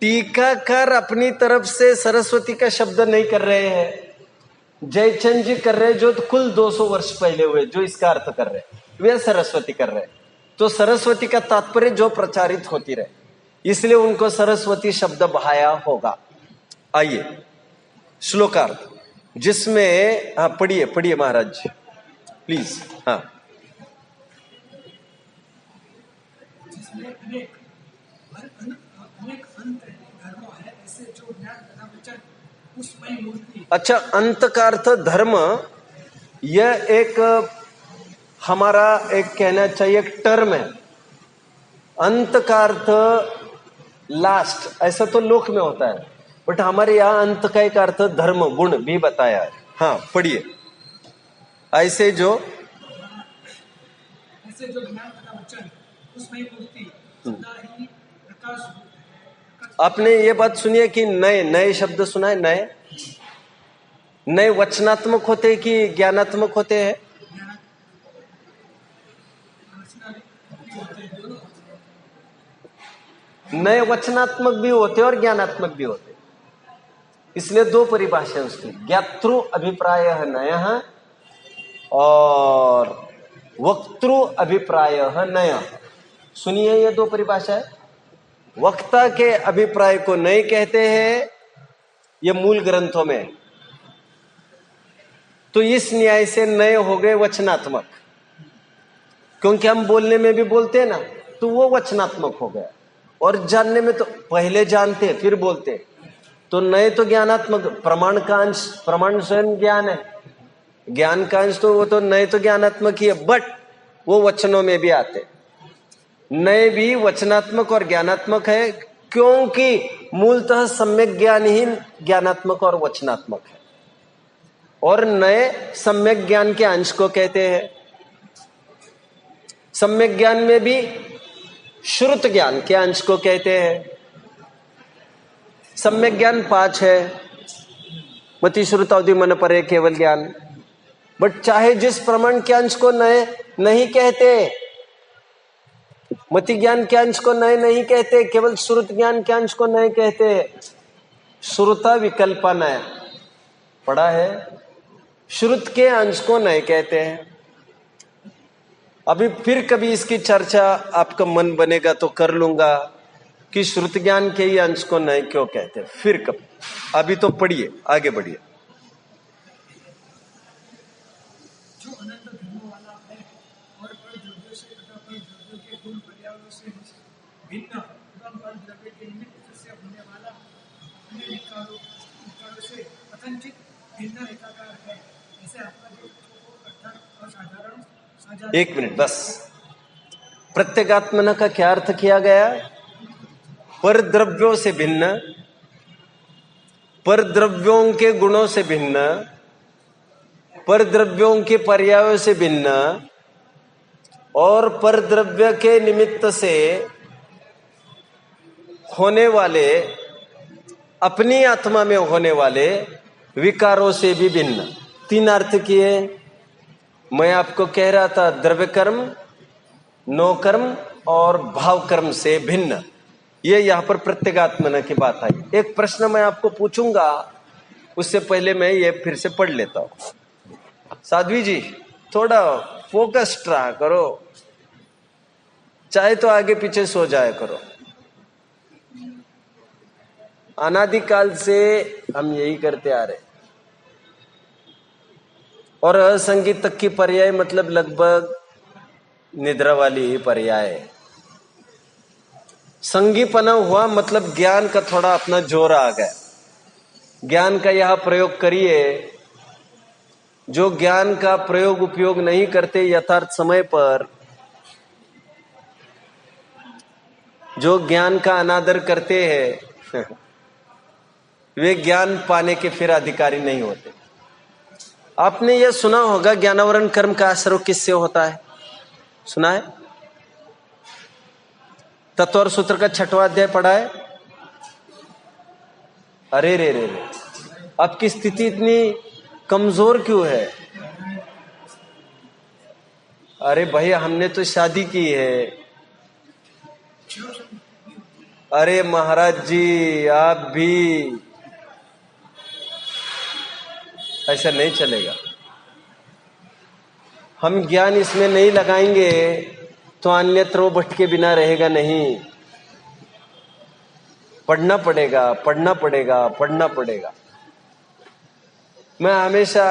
टीकाकार अपनी तरफ से सरस्वती का शब्द नहीं कर रहे हैं, जयचंद जी कर रहे हैं, जो कुल 200 वर्ष पहले हुए, जो इसका अर्थ कर रहे हैं, वे सरस्वती कर रहे हैं। तो सरस्वती का तात्पर्य जो प्रचारित होती रहे, इसलिए उनको सरस्वती शब्द बहाया होगा। आइए श्लोकार्थ, जिसमें हाँ पढ़िए महाराज जी प्लीज। हाँ, अच्छा, अंत का अर्थ धर्म, यह एक हमारा एक कहना चाहिए एक टर्म है। अंत का अर्थ लास्ट, ऐसा तो लोक में होता है, बट हमारे यहाँ अंत का एक अर्थ धर्म गुण भी बताया है। हाँ पढ़िए। ऐसे जो ज्ञान तथा वचन उसमें मूर्ति सदा ही प्रकाश। आपने ये बात सुनी है कि नए नए शब्द सुना है? नए नए वचनात्मक होते हैं कि ज्ञानात्मक होते हैं? नए वचनात्मक भी होते और ज्ञानात्मक भी होते। इसलिए दो परिभाषा उसकी, ज्ञातृ अभिप्राय नय और वक्तृ अभिप्राय नय। सुनिए, ये दो परिभाषा है। वक्ता के अभिप्राय को नए कहते हैं, ये मूल ग्रंथों में। तो इस न्याय से नए हो गए वचनात्मक, क्योंकि हम बोलने में भी बोलते हैं ना, तो वो वचनात्मक हो गया। और जानने में तो पहले जानते फिर बोलते, तो नए तो ज्ञानात्मक। प्रमाण का अंश, प्रमाण स्वयं ज्ञान है, ज्ञान का अंश तो वो तो नए तो ज्ञानात्मक ही है, बट वो वचनों में भी आते। नए भी वचनात्मक और ज्ञानात्मक है, क्योंकि मूलतः सम्यक ज्ञान ही ज्ञानात्मक और वचनात्मक है। और नए सम्यक ज्ञान के अंश को कहते हैं। सम्यक ज्ञान में भी श्रुत ज्ञान के अंश को कहते हैं। सम्यक ज्ञान 5 है, मति श्रुत अवधि मन परे केवल ज्ञान। बट चाहे जिस प्रमाण के अंश को नए नहीं कहते, मति ज्ञान के अंश को नए नहीं कहते, केवल श्रुत ज्ञान के अंश को नए कहते। श्रुता विकल्पा नया पढ़ा है, श्रुत के अंश को नए कहते हैं। अभी फिर कभी इसकी चर्चा आपका मन बनेगा तो कर लूंगा कि श्रुत ज्ञान के ही अंश को नए क्यों कहते हैं, फिर कभी। अभी तो पढ़िए, आगे बढ़िए। जो अनंत धर्म वाला है और पर द्रव्यों से तथा पर द्रव्यों के गुण पर्यावरण से भिन्न एवं पर द्रव्य के निमित्त से होने वाला अपने विकारों से कथनचित भिन्न एकाकार है। ऐसे आपका जो कथन और साधारण। एक मिनट बस, प्रत्यगात्मना का क्या अर्थ किया गया? पर द्रव्यों से भिन्न, पर द्रव्यों के गुणों से भिन्न, पर द्रव्यों के पर्यायों से भिन्न और पर द्रव्य के निमित्त से होने वाले, अपनी आत्मा में होने वाले विकारों से भी भिन्न। तीन अर्थ किए। मैं आपको कह रहा था द्रव्य कर्म, नो कर्म और भाव कर्म से भिन्न। ये यहां पर प्रत्यगात्मना की बात आई। एक प्रश्न मैं आपको पूछूंगा, उससे पहले मैं ये फिर से पढ़ लेता हूं। साध्वी जी थोड़ा फोकस्ड रहा करो, चाहे तो आगे पीछे सो जाया करो। अनादिकाल से हम यही करते आ रहे। और असंगी तक की पर्याय मतलब लगभग निद्रा वाली ही पर्याय है। संगीपना हुआ मतलब ज्ञान का थोड़ा अपना जोर आ गया। ज्ञान का यह प्रयोग करिए। जो ज्ञान का प्रयोग उपयोग नहीं करते यथार्थ समय पर, जो ज्ञान का अनादर करते हैं वे ज्ञान पाने के फिर अधिकारी नहीं होते। आपने यह सुना होगा ज्ञानावरण कर्म का आश्रय किससे होता है? सुना है? तत्व और सूत्र का 6वां अध्याय पढ़ा है? अरे रे रे रे, आपकी स्थिति इतनी कमजोर क्यों है? अरे भैया हमने तो शादी की है। अरे महाराज जी आप भी, ऐसा नहीं चलेगा। हम ज्ञान इसमें नहीं लगाएंगे तो अन्यत्र वो भटके बिना रहेगा नहीं। पढ़ना पड़ेगा, पढ़ना पड़ेगा, पढ़ना पड़ेगा। मैं हमेशा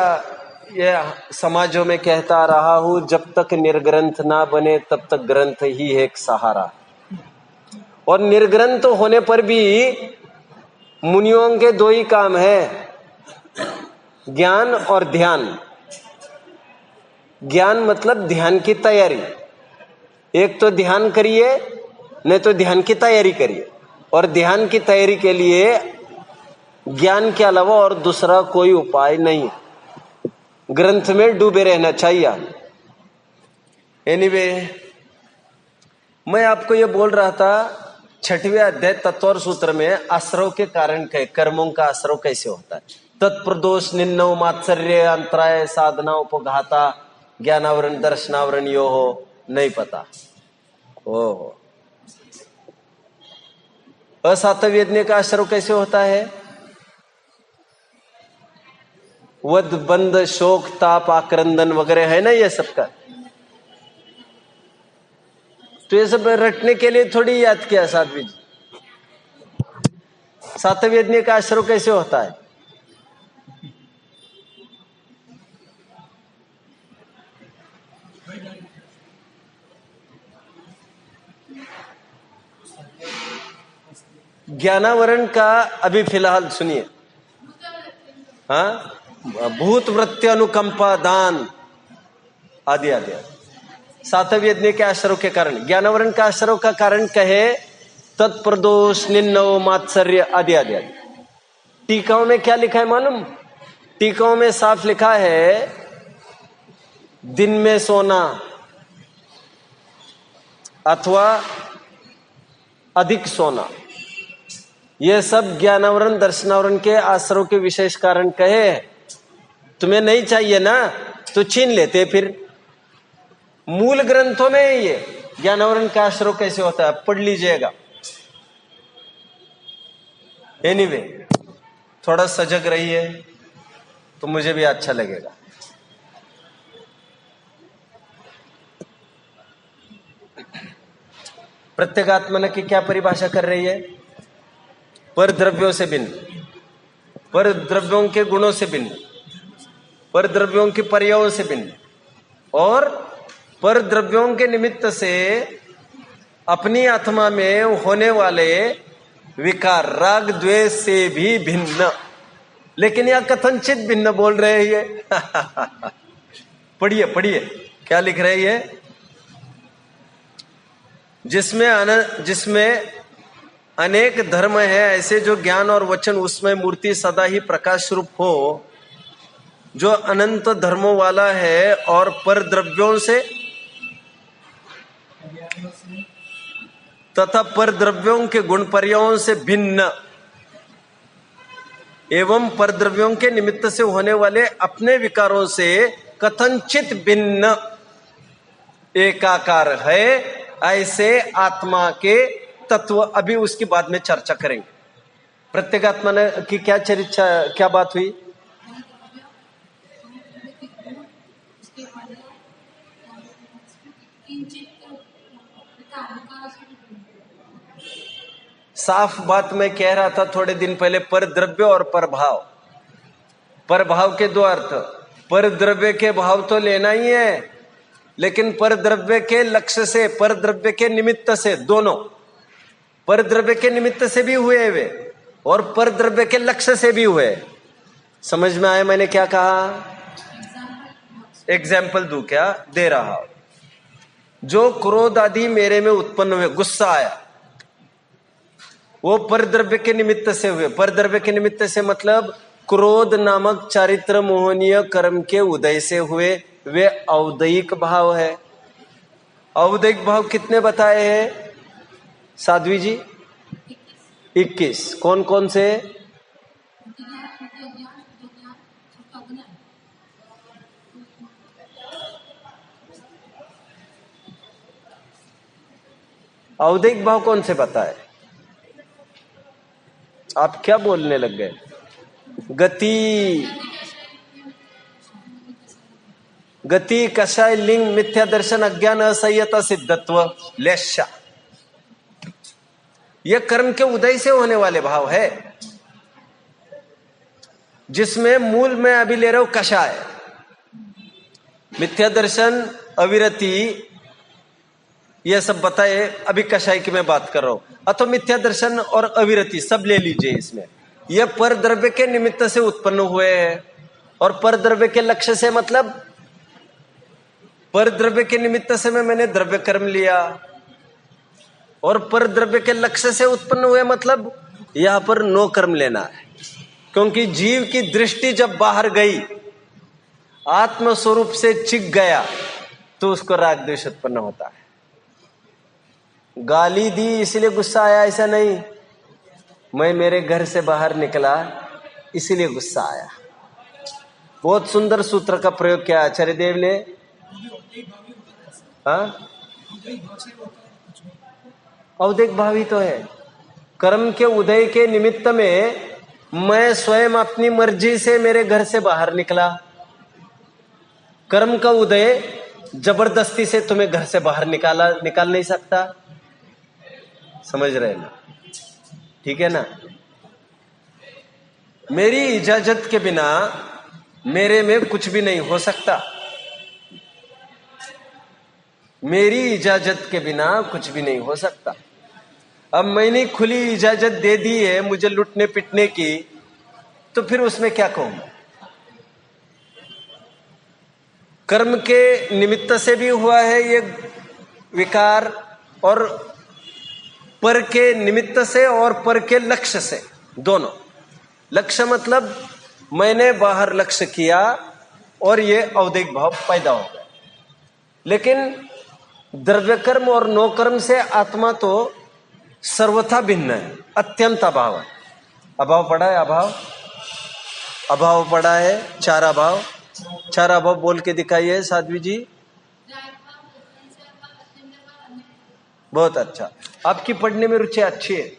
ये समाजों में कहता रहा हूं, जब तक निर्ग्रंथ ना बने तब तक ग्रंथ ही एक सहारा। और निर्ग्रंथ होने पर भी मुनियों के दो ही काम है, ज्ञान और ध्यान। ज्ञान मतलब ध्यान की तैयारी। एक तो ध्यान करिए, नहीं तो ध्यान की तैयारी करिए। और ध्यान की तैयारी के लिए ज्ञान के अलावा और दूसरा कोई उपाय नहीं। ग्रंथ में डूबे रहना चाहिए। एनीवे, मैं आपको ये बोल रहा था 6वें अध्याय तत्व और सूत्र में आश्रव के कारण कर्मों का आश्रव कैसे होता है। तत्प्रदोष निन्नव मात्सर्य अंतराय साधना उपघाता ज्ञानावरण दर्शनावरण यो हो नहीं पता। ओ असातव्यज्ञ का आश्रव कैसे होता है? वध बंध शोक ताप आक्रंदन वगैरह है ना ये सबका। तो ये सब रटने के लिए थोड़ी याद किया साध्वी जी। सातव्यज्ञ का आश्रव कैसे होता है? ज्ञानावरण का अभी फिलहाल सुनिए। हाँ, भूत वृत्ति अनुकंपा दान आदि आदि। सातव्यज्ञ के आश्रव के कारण, ज्ञानावरण का आश्रव का कारण कहे तत्प्रदोष निन्नव मात्सर्य आदि आदि आदि। टीकाओं में क्या लिखा है मालूम? टीकाओं में साफ लिखा है दिन में सोना अथवा अधिक सोना, यह सब ज्ञानावरण दर्शनावरण के आश्रव के विशेष कारण कहे। तुम्हें नहीं चाहिए ना तो छीन लेते। फिर मूल ग्रंथों में ये ज्ञानावरण का आश्रव कैसे होता है पढ़ लीजिएगा। एनीवे, थोड़ा सजग रहिए तो मुझे भी अच्छा लगेगा। प्रत्यगात्मना की क्या परिभाषा कर रही है? पर द्रव्यों से भिन्न, पर द्रव्यों के गुणों से भिन्न, पर द्रव्यों की पर्यायों से भिन्न और पर द्रव्यों के निमित्त से अपनी आत्मा में होने वाले विकार राग द्वेष से भी भिन्न। लेकिन यह कथनचित भिन्न बोल रहे हैं। पढ़िए पढ़िए क्या लिख रहे हैं? जिसमें अनेक धर्म है ऐसे, जो ज्ञान और वचन उसमें मूर्ति सदा ही प्रकाश रूप हो, जो अनंत धर्मों वाला है और पर द्रव्यों से तथा पर द्रव्यों के गुण पर्यायों से भिन्न एवं पर द्रव्यों के निमित्त से होने वाले अपने विकारों से कथनचित भिन्न एकाकार है, ऐसे आत्मा के तत्व अभी उसकी बाद में चर्चा करेंगे। प्रत्येगात्मा की क्या चर्चा, क्या बात हुई? साफ बात मैं कह रहा था थोड़े दिन पहले, पर द्रव्य और पर भाव। पर भाव के दो अर्थ, पर द्रव्य के भाव तो लेना ही है, लेकिन पर द्रव्य के लक्ष्य से, पर द्रव्य के निमित्त से, दोनों पर द्रव्य के निमित्त से भी हुए वे और पर द्रव्य के लक्ष्य से भी हुए। समझ में आया मैंने क्या कहा? एग्जाम्पल दूं क्या? दे रहा हूं। जो क्रोध आदि मेरे में उत्पन्न हुए, गुस्सा आया, वो पर द्रव्य के निमित्त से हुए। पर द्रव्य के निमित्त से मतलब क्रोध नामक चारित्र मोहनीय कर्म के उदय से हुए, वे औदयिक भाव है। औदयिक भाव कितने बताए हैं साध्वी जी? 21। कौन कौन से? औदयिक भाव कौन से बताए? आप क्या बोलने लग गए? गति, गति, कषाय, लिंग, मिथ्या दर्शन, अज्ञान, असह्यता, सिद्धत्व, लेशा, यह कर्म के उदय से होने वाले भाव है, जिसमें मूल में अभी ले रहा हूं कषाय, मिथ्या दर्शन, अविरति, यह सब बताए। अभी कषाय की मैं बात कर रहा हूं। अथवा मिथ्या दर्शन और अविरति सब ले लीजिए। इसमें यह पर द्रव्य के निमित्त से उत्पन्न हुए हैं और पर द्रव्य के लक्ष्य से, मतलब पर द्रव्य के निमित्त से मैंने द्रव्य कर्म लिया और पर द्रव्य के लक्ष्य से उत्पन्न हुए, मतलब यहां पर नो कर्म लेना है। क्योंकि जीव की दृष्टि जब बाहर गई, आत्म स्वरूप से चिक गया, तो उसको राग द्वेष उत्पन्न होता है। गाली दी इसलिए गुस्सा आया, ऐसा नहीं। मैं मेरे घर से बाहर निकला इसलिए गुस्सा आया। बहुत सुंदर सूत्र का प्रयोग किया आचार्य देव ने। औदयिक भाव ही तो है। कर्म के उदय के निमित्त में मैं स्वयं अपनी मर्जी से मेरे घर से बाहर निकला। कर्म का उदय जबरदस्ती से तुम्हें घर से बाहर निकाल नहीं सकता। समझ रहे ना? ठीक है ना? मेरी इजाजत के बिना मेरे में कुछ भी नहीं हो सकता। मेरी इजाजत के बिना कुछ भी नहीं हो सकता। अब मैंने खुली इजाजत दे दी है मुझे लुटने पिटने की, तो फिर उसमें क्या कहूं? कर्म के निमित्त से भी हुआ है ये विकार, और पर के निमित्त से और पर के लक्ष्य से, दोनों। लक्ष्य मतलब मैंने बाहर लक्ष्य किया और ये औदयिक भाव पैदा हो गया। लेकिन द्रव्य कर्म और नो कर्म से आत्मा तो सर्वथा भिन्न है, अत्यंत अभाव है। अभाव पड़ा है, अभाव पड़ा है। चार अभाव, चार अभाव बोल के दिखाइए साध्वी जी। बहुत अच्छा, आपकी पढ़ने में रुचि अच्छी है,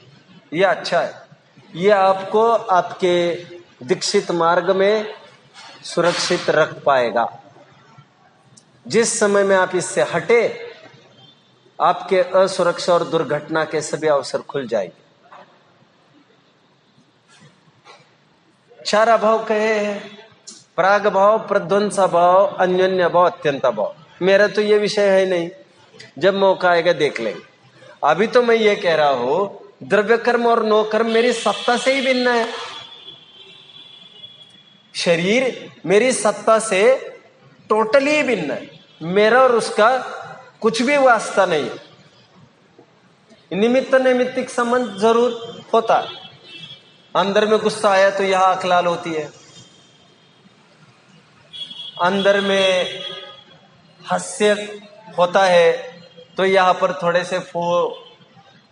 यह अच्छा है। यह आपको आपके दीक्षित मार्ग में सुरक्षित रख पाएगा। जिस समय में आप इससे हटे, आपके असुरक्षा और दुर्घटना के सभी अवसर खुल जाएंगे। चार अभाव कहे हैं, प्राग भाव, प्रध्वंस भाव, अन्योन्य भाव, अत्यंत भाव। मेरा तो ये विषय है नहीं, जब मौका आएगा देख लेंगे। अभी तो मैं ये कह रहा हूं, द्रव्य कर्म और नो कर्म मेरी सत्ता से ही भिन्न है। शरीर मेरी सत्ता से टोटली भिन्न है। मेरा और उसका कुछ भी वास्ता नहीं है। निमित्त नैमित्तिक संबंध जरूर होता है। अंदर में गुस्सा आया तो यहां आंख लाल होती है, अंदर में हास्य होता है तो यहाँ पर थोड़े से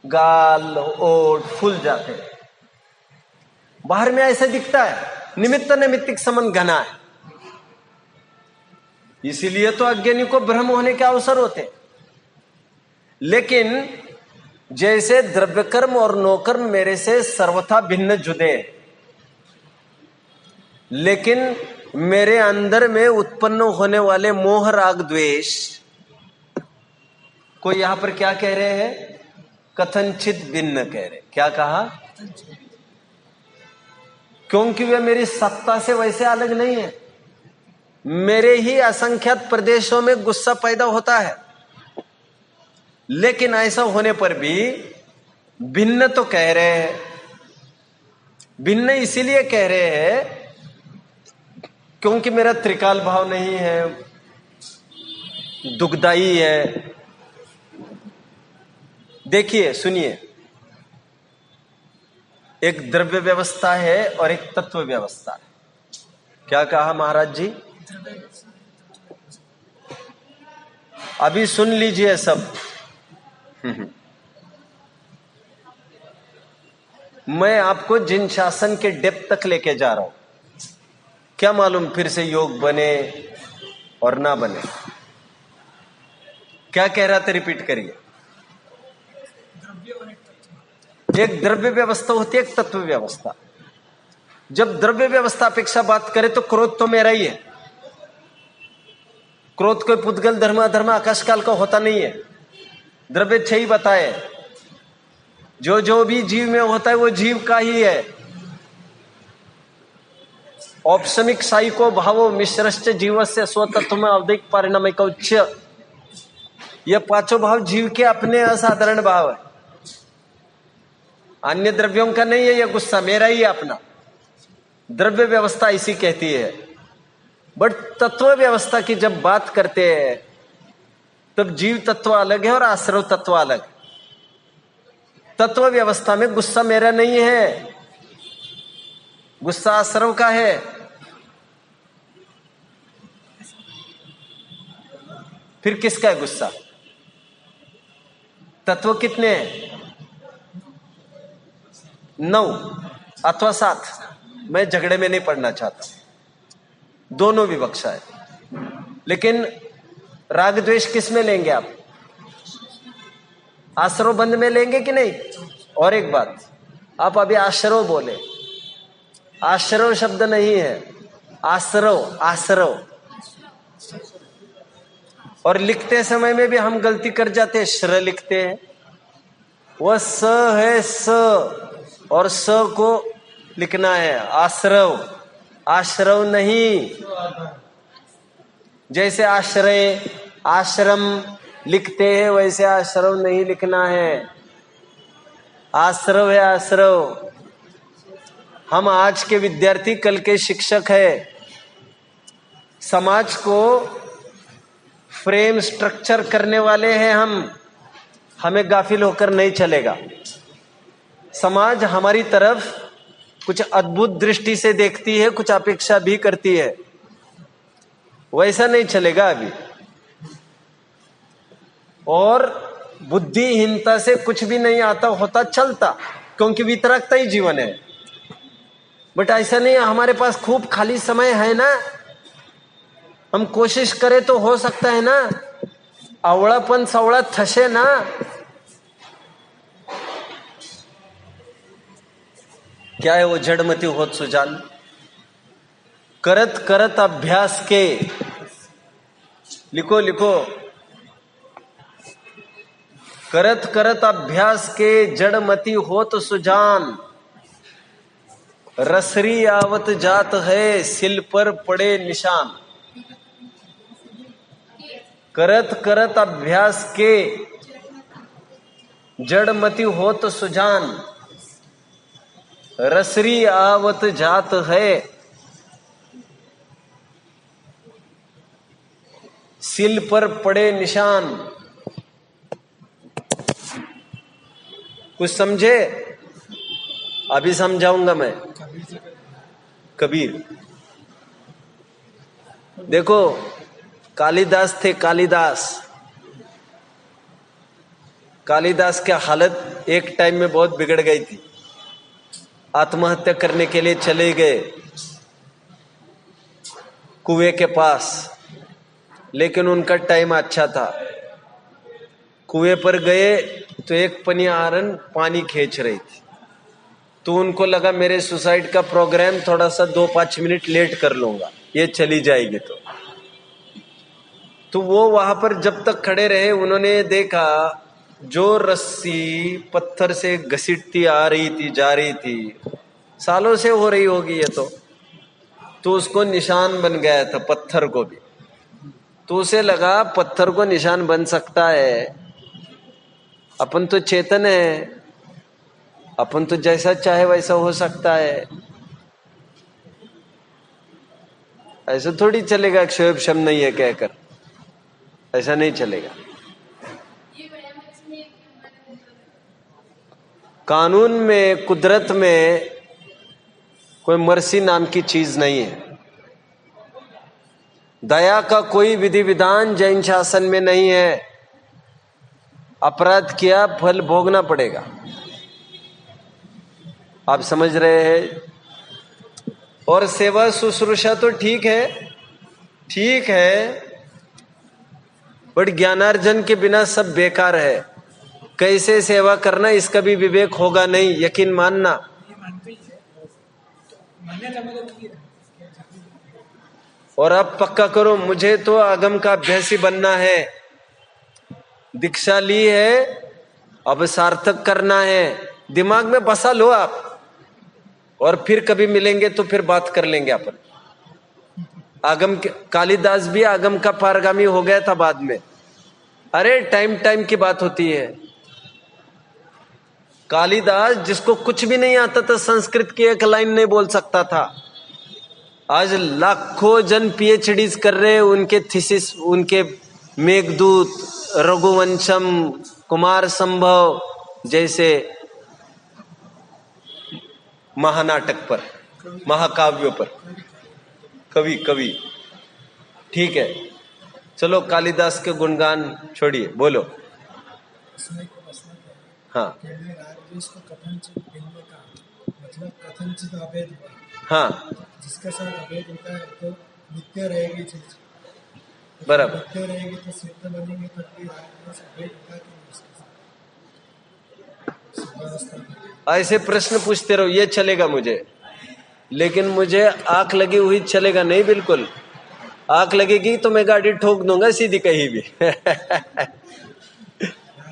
गाल ओठ फूल जाते हैं। बाहर में ऐसा दिखता है, निमित्त नैमित्तिक संबंध घना है। इसीलिए तो अज्ञानी को भ्रम होने के अवसर होते। लेकिन जैसे द्रव्य कर्म और नौकर्म मेरे से सर्वथा भिन्न जुदे, लेकिन मेरे अंदर में उत्पन्न होने वाले मोह राग द्वेष को यहां पर क्या कह रहे हैं? कथनचित भिन्न कह रहे। क्या कहा? क्योंकि वे मेरी सत्ता से वैसे अलग नहीं है। मेरे ही असंख्यात प्रदेशों में गुस्सा पैदा होता है, लेकिन ऐसा होने पर भी भिन्न तो कह रहे हैं। भिन्न इसीलिए कह रहे हैं क्योंकि मेरा त्रिकाल भाव नहीं है, दुखदाई है। देखिए, सुनिए, एक द्रव्य व्यवस्था है और एक तत्व व्यवस्था है। क्या कहा महाराज जी? अभी सुन लीजिए सब। मैं आपको जिन शासन के डेप्थ तक लेके जा रहा हूं, क्या मालूम फिर से योग बने और ना बने। क्या कह रहा था? रिपीट करिए। एक द्रव्य व्यवस्था होती है, एक तत्व व्यवस्था। जब द्रव्य व्यवस्था अपेक्षा बात करें तो क्रोध तो मेरा ही है। क्रोध कोई पुद्गल धर्म अधर्म आकाश काल का होता नहीं है। द्रव्य छह ही बताए, जो जो भी जीव में होता है वो जीव का ही है। औपसमिक साइको भावो मिश्रश्च जीवस्य स्वतत्व में अवधिक परिणामिक उच्च। ये पांचों भाव जीव के अपने असाधारण भाव है, अन्य द्रव्यों का नहीं है। ये गुस्सा मेरा ही है अपना। द्रव्य व्यवस्था इसी कहती है। बट तत्व व्यवस्था की जब बात करते हैं तब जीव तत्व अलग है और आश्रव तत्व अलग है। तत्व व्यवस्था में गुस्सा मेरा नहीं है, गुस्सा आश्रव का है। फिर किसका है गुस्सा? तत्व कितने हैं? 9 अथवा 7। मैं झगड़े में नहीं पड़ना चाहता, दोनों विवक्षा है। लेकिन राग द्वेष किस में लेंगे आप? आश्रव बंध में लेंगे कि नहीं? और एक बात, आप अभी आश्रव बोले, आश्रव शब्द नहीं है, आश्रव, आश्रव। और लिखते समय में भी हम गलती कर जाते हैं, श्र लिखते हैं। वह स है स, और स को लिखना है आश्रव, आश्रव नहीं। जैसे आश्रय, आश्रम लिखते हैं वैसे आश्रव नहीं लिखना है। आश्रव है आश्रव। हम आज के विद्यार्थी कल के शिक्षक है। समाज को फ्रेम स्ट्रक्चर करने वाले हैं हम। हमें गाफिल होकर नहीं चलेगा। समाज हमारी तरफ कुछ अद्भुत दृष्टि से देखती है, कुछ अपेक्षा भी करती है। वैसा नहीं चलेगा अभी। और बुद्धिहीनता से कुछ भी नहीं आता होता चलता, क्योंकि वितरकता ही जीवन है। बट ऐसा नहीं है, हमारे पास खूब खाली समय है ना, हम कोशिश करें तो हो सकता है ना, अवळापन सवळा थशे ना। क्या है वो? जड़मती होत सुजान। करत करत अभ्यास के, लिखो लिखो, करत करत अभ्यास के जड़मती होत सुजान। रसरी आवत जात है सिल पर पड़े निशान। करत करत अभ्यास के जड़मती होत सुजान। रसरी आवत जात है सिल पर पड़े निशान। कुछ समझे? अभी समझाऊंगा मैं। कबीर देखो, कालिदास थे, कालिदास की हालत एक टाइम में बहुत बिगड़ गई थी। आत्महत्या करने के लिए चले गए कुएं के पास, लेकिन उनका टाइम अच्छा था। कुएं पर गए तो एक पनियारन पानी खींच रही थी, तो उनको लगा मेरे सुसाइड का प्रोग्राम थोड़ा सा 2-5 मिनट लेट कर लूंगा, ये चली जाएगी। तो वो वहां पर जब तक खड़े रहे, उन्होंने देखा जो रस्सी पत्थर से घसीटती आ रही थी, जा रही थी, सालों से हो रही होगी ये तो उसको निशान बन गया था, पत्थर को भी। तो उसे लगा पत्थर को निशान बन सकता है, अपन तो चेतन है, अपन तो जैसा चाहे वैसा हो सकता है, ऐसा थोड़ी चलेगा शोएब शम नहीं है कहकर, ऐसा नहीं चलेगा। कानून में, कुदरत में कोई मर्सी नाम की चीज नहीं है। दया का कोई विधि विधान जैन शासन में नहीं है। अपराध किया, फल भोगना पड़ेगा। आप समझ रहे हैं? और सेवा शुश्रूषा तो ठीक है, बट ज्ञानार्जन के बिना सब बेकार है। कैसे सेवा करना इसका भी विवेक होगा नहीं, यकीन मानना। और अब पक्का करो, मुझे तो आगम का अभ्यासी बनना है, दीक्षा ली है, अब सार्थक करना है, दिमाग में बसा लो आप। और फिर कभी मिलेंगे तो फिर बात कर लेंगे अपन। आगम कालिदास भी आगम का पारगामी हो गया था बाद में। अरे टाइम की बात होती है। कालिदास जिसको कुछ भी नहीं आता था, संस्कृत की एक लाइन नहीं बोल सकता था, आज लाखों जन पीएचडी कर रहे, उनके थीसिस, उनके मेघदूत, रघुवंशम, कुमार संभव जैसे महानाटक पर, महाकाव्यों पर, कवि। ठीक है, चलो कालिदास के गुणगान छोड़िए, बोलो। हाँ हाँ, जिसका साथ अभेद होता है तो नित्य रहेगी चीज, बराबर। नित्य रहेगी तो सिद्ध बनेंगे, तो फिर अभेद होता है तो ऐसे प्रश्न पूछते रहो, ये चलेगा मुझे, लेकिन मुझे आंख लगी हुई चलेगा नहीं। बिल्कुल आंख लगेगी तो मैं गाड़ी ठोक दूंगा सीधी कहीं भी।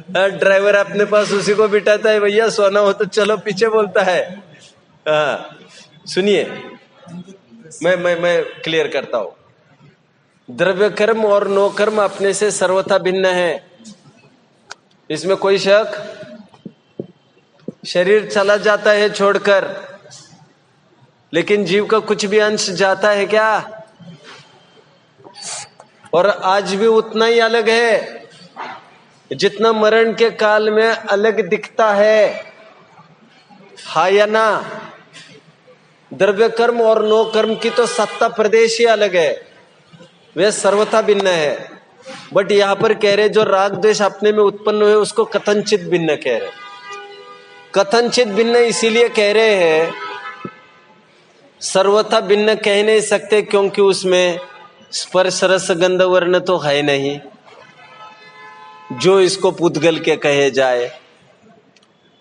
ड्राइवर अपने पास उसी को बिठाता है, भैया सोना हो तो चलो पीछे बोलता है। हाँ सुनिए, मैं क्लियर करता हूं। द्रव्य कर्म और नो कर्म अपने से सर्वथा भिन्न है, इसमें कोई शक। शरीर चला जाता है छोड़कर, लेकिन जीव का कुछ भी अंश जाता है क्या? और आज भी उतना ही अलग है जितना मरण के काल में अलग दिखता है। हा या ना? द्रव्य कर्म और नो कर्म की तो सत्ता प्रदेश ही अलग है, वे सर्वथा भिन्न है। बट यहां पर कह रहे जो राग द्वेष अपने में उत्पन्न हुए उसको कथनचित भिन्न कह रहे। कथनचित भिन्न इसीलिए कह रहे हैं, सर्वथा भिन्न कह नहीं सकते, क्योंकि उसमें स्पर्श रस गंध वर्ण तो है नहीं जो इसको पुद्गल के कहे जाए,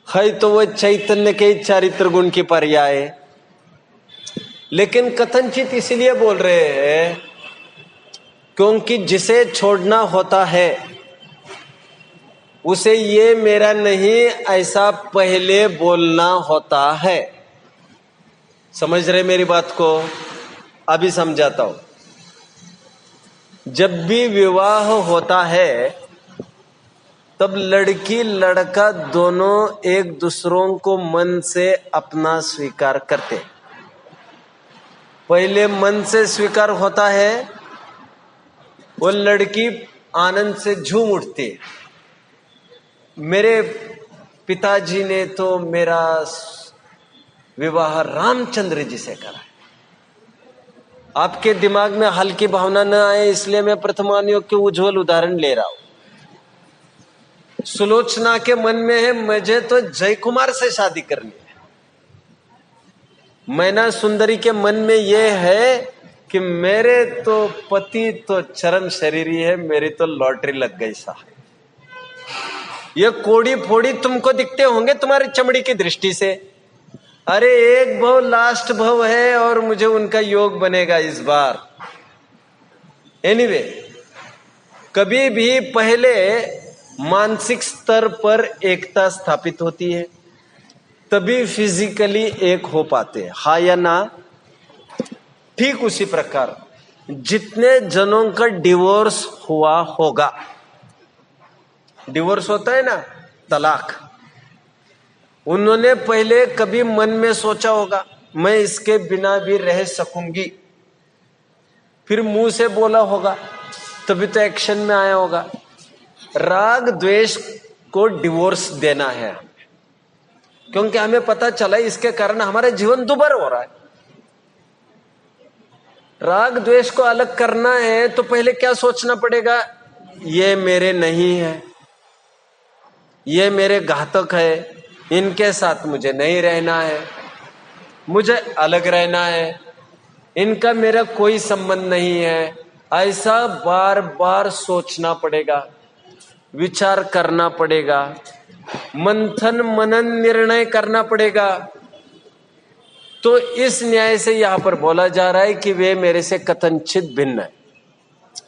है तो वो चैतन्य के चारित्र गुण की पर्याय। लेकिन कथनचित इसलिए बोल रहे हैं क्योंकि जिसे छोड़ना होता है उसे ये मेरा नहीं ऐसा पहले बोलना होता है। समझ रहे मेरी बात को? अभी समझाता हूं। जब भी विवाह होता है तब लड़की लड़का दोनों एक दूसरों को मन से अपना स्वीकार करते। पहले मन से स्वीकार होता है, वो लड़की आनंद से झूम उठती है, मेरे पिताजी ने तो मेरा विवाह रामचंद्र जी से करा है। आपके दिमाग में हल्की भावना न आए इसलिए मैं प्रथमान योग के उज्जवल उदाहरण ले रहा हूं। सुलोचना के मन में है मुझे तो जय कुमार से शादी करनी है। मैना सुंदरी के मन में यह है कि मेरे तो पति तो चरम शरीरी है, मेरी तो लॉटरी लग गई सा। ये कोड़ी फोड़ी तुमको दिखते होंगे तुम्हारी चमड़ी की दृष्टि से, अरे एक भव लास्ट भव है और मुझे उनका योग बनेगा इस बार। एनीवे, कभी भी पहले मानसिक स्तर पर एकता स्थापित होती है, तभी फिजिकली एक हो पाते हैं, हा या ना। ठीक उसी प्रकार जितने जनों का डिवोर्स हुआ होगा, डिवोर्स होता है ना, तलाक, उन्होंने पहले कभी मन में सोचा होगा मैं इसके बिना भी रह सकूंगी, फिर मुंह से बोला होगा, तभी तो एक्शन में आया होगा। राग द्वेष को डिवोर्स देना है, क्योंकि हमें पता चला इसके कारण हमारा जीवन दुभर हो रहा है। राग द्वेष को अलग करना है तो पहले क्या सोचना पड़ेगा, ये मेरे नहीं है, ये मेरे घातक है, इनके साथ मुझे नहीं रहना है, मुझे अलग रहना है, इनका मेरा कोई संबंध नहीं है। ऐसा बार बार सोचना पड़ेगा, विचार करना पड़ेगा, मंथन मनन निर्णय करना पड़ेगा। तो इस न्याय से यहां पर बोला जा रहा है कि वे मेरे से कथनचित भिन्न है।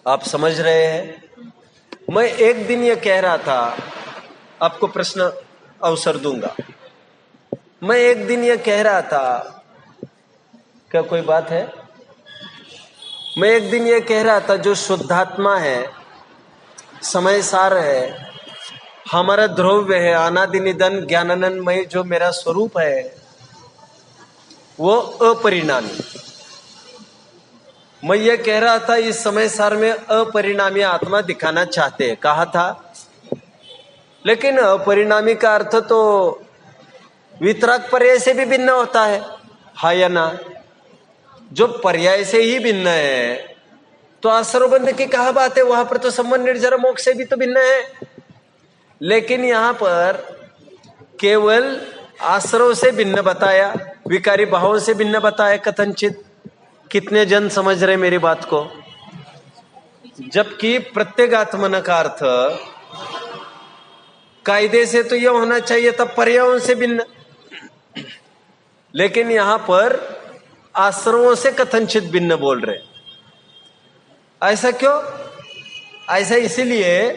आप समझ रहे हैं। मैं एक दिन यह कह रहा था, आपको प्रश्न अवसर दूंगा। मैं एक दिन यह कह रहा था, क्या कोई बात है? मैं एक दिन यह कह रहा था, जो शुद्धात्मा है, समय सार है, हमारा ध्रुव्य है, अनादि निधन ज्ञानानंदमय जो मेरा स्वरूप है, वो अपरिणामी। मैं ये कह रहा था इस समय सार में अपरिणामी आत्मा दिखाना चाहते हैं, कहा था। लेकिन अपरिणामी का अर्थ तो वितराग पर्याय से भी भिन्न होता है, हा या ना। जो पर्याय से ही भिन्न है तो आश्रवबंध की कहा बात है, वहां पर तो संबंध निर्जर मोक्ष से भी तो भिन्न है। लेकिन यहां पर केवल आश्रव से भिन्न बताया, विकारी भावों से भिन्न बताया कथनचित। कितने जन समझ रहे मेरी बात को? जबकि प्रत्येगात्मन का अर्थ कायदे से तो यह होना चाहिए था पर्यायों से भिन्न, लेकिन यहां पर आश्रवों से कथनचित भिन्न बोल रहे। ऐसा क्यों? ऐसा इसीलिए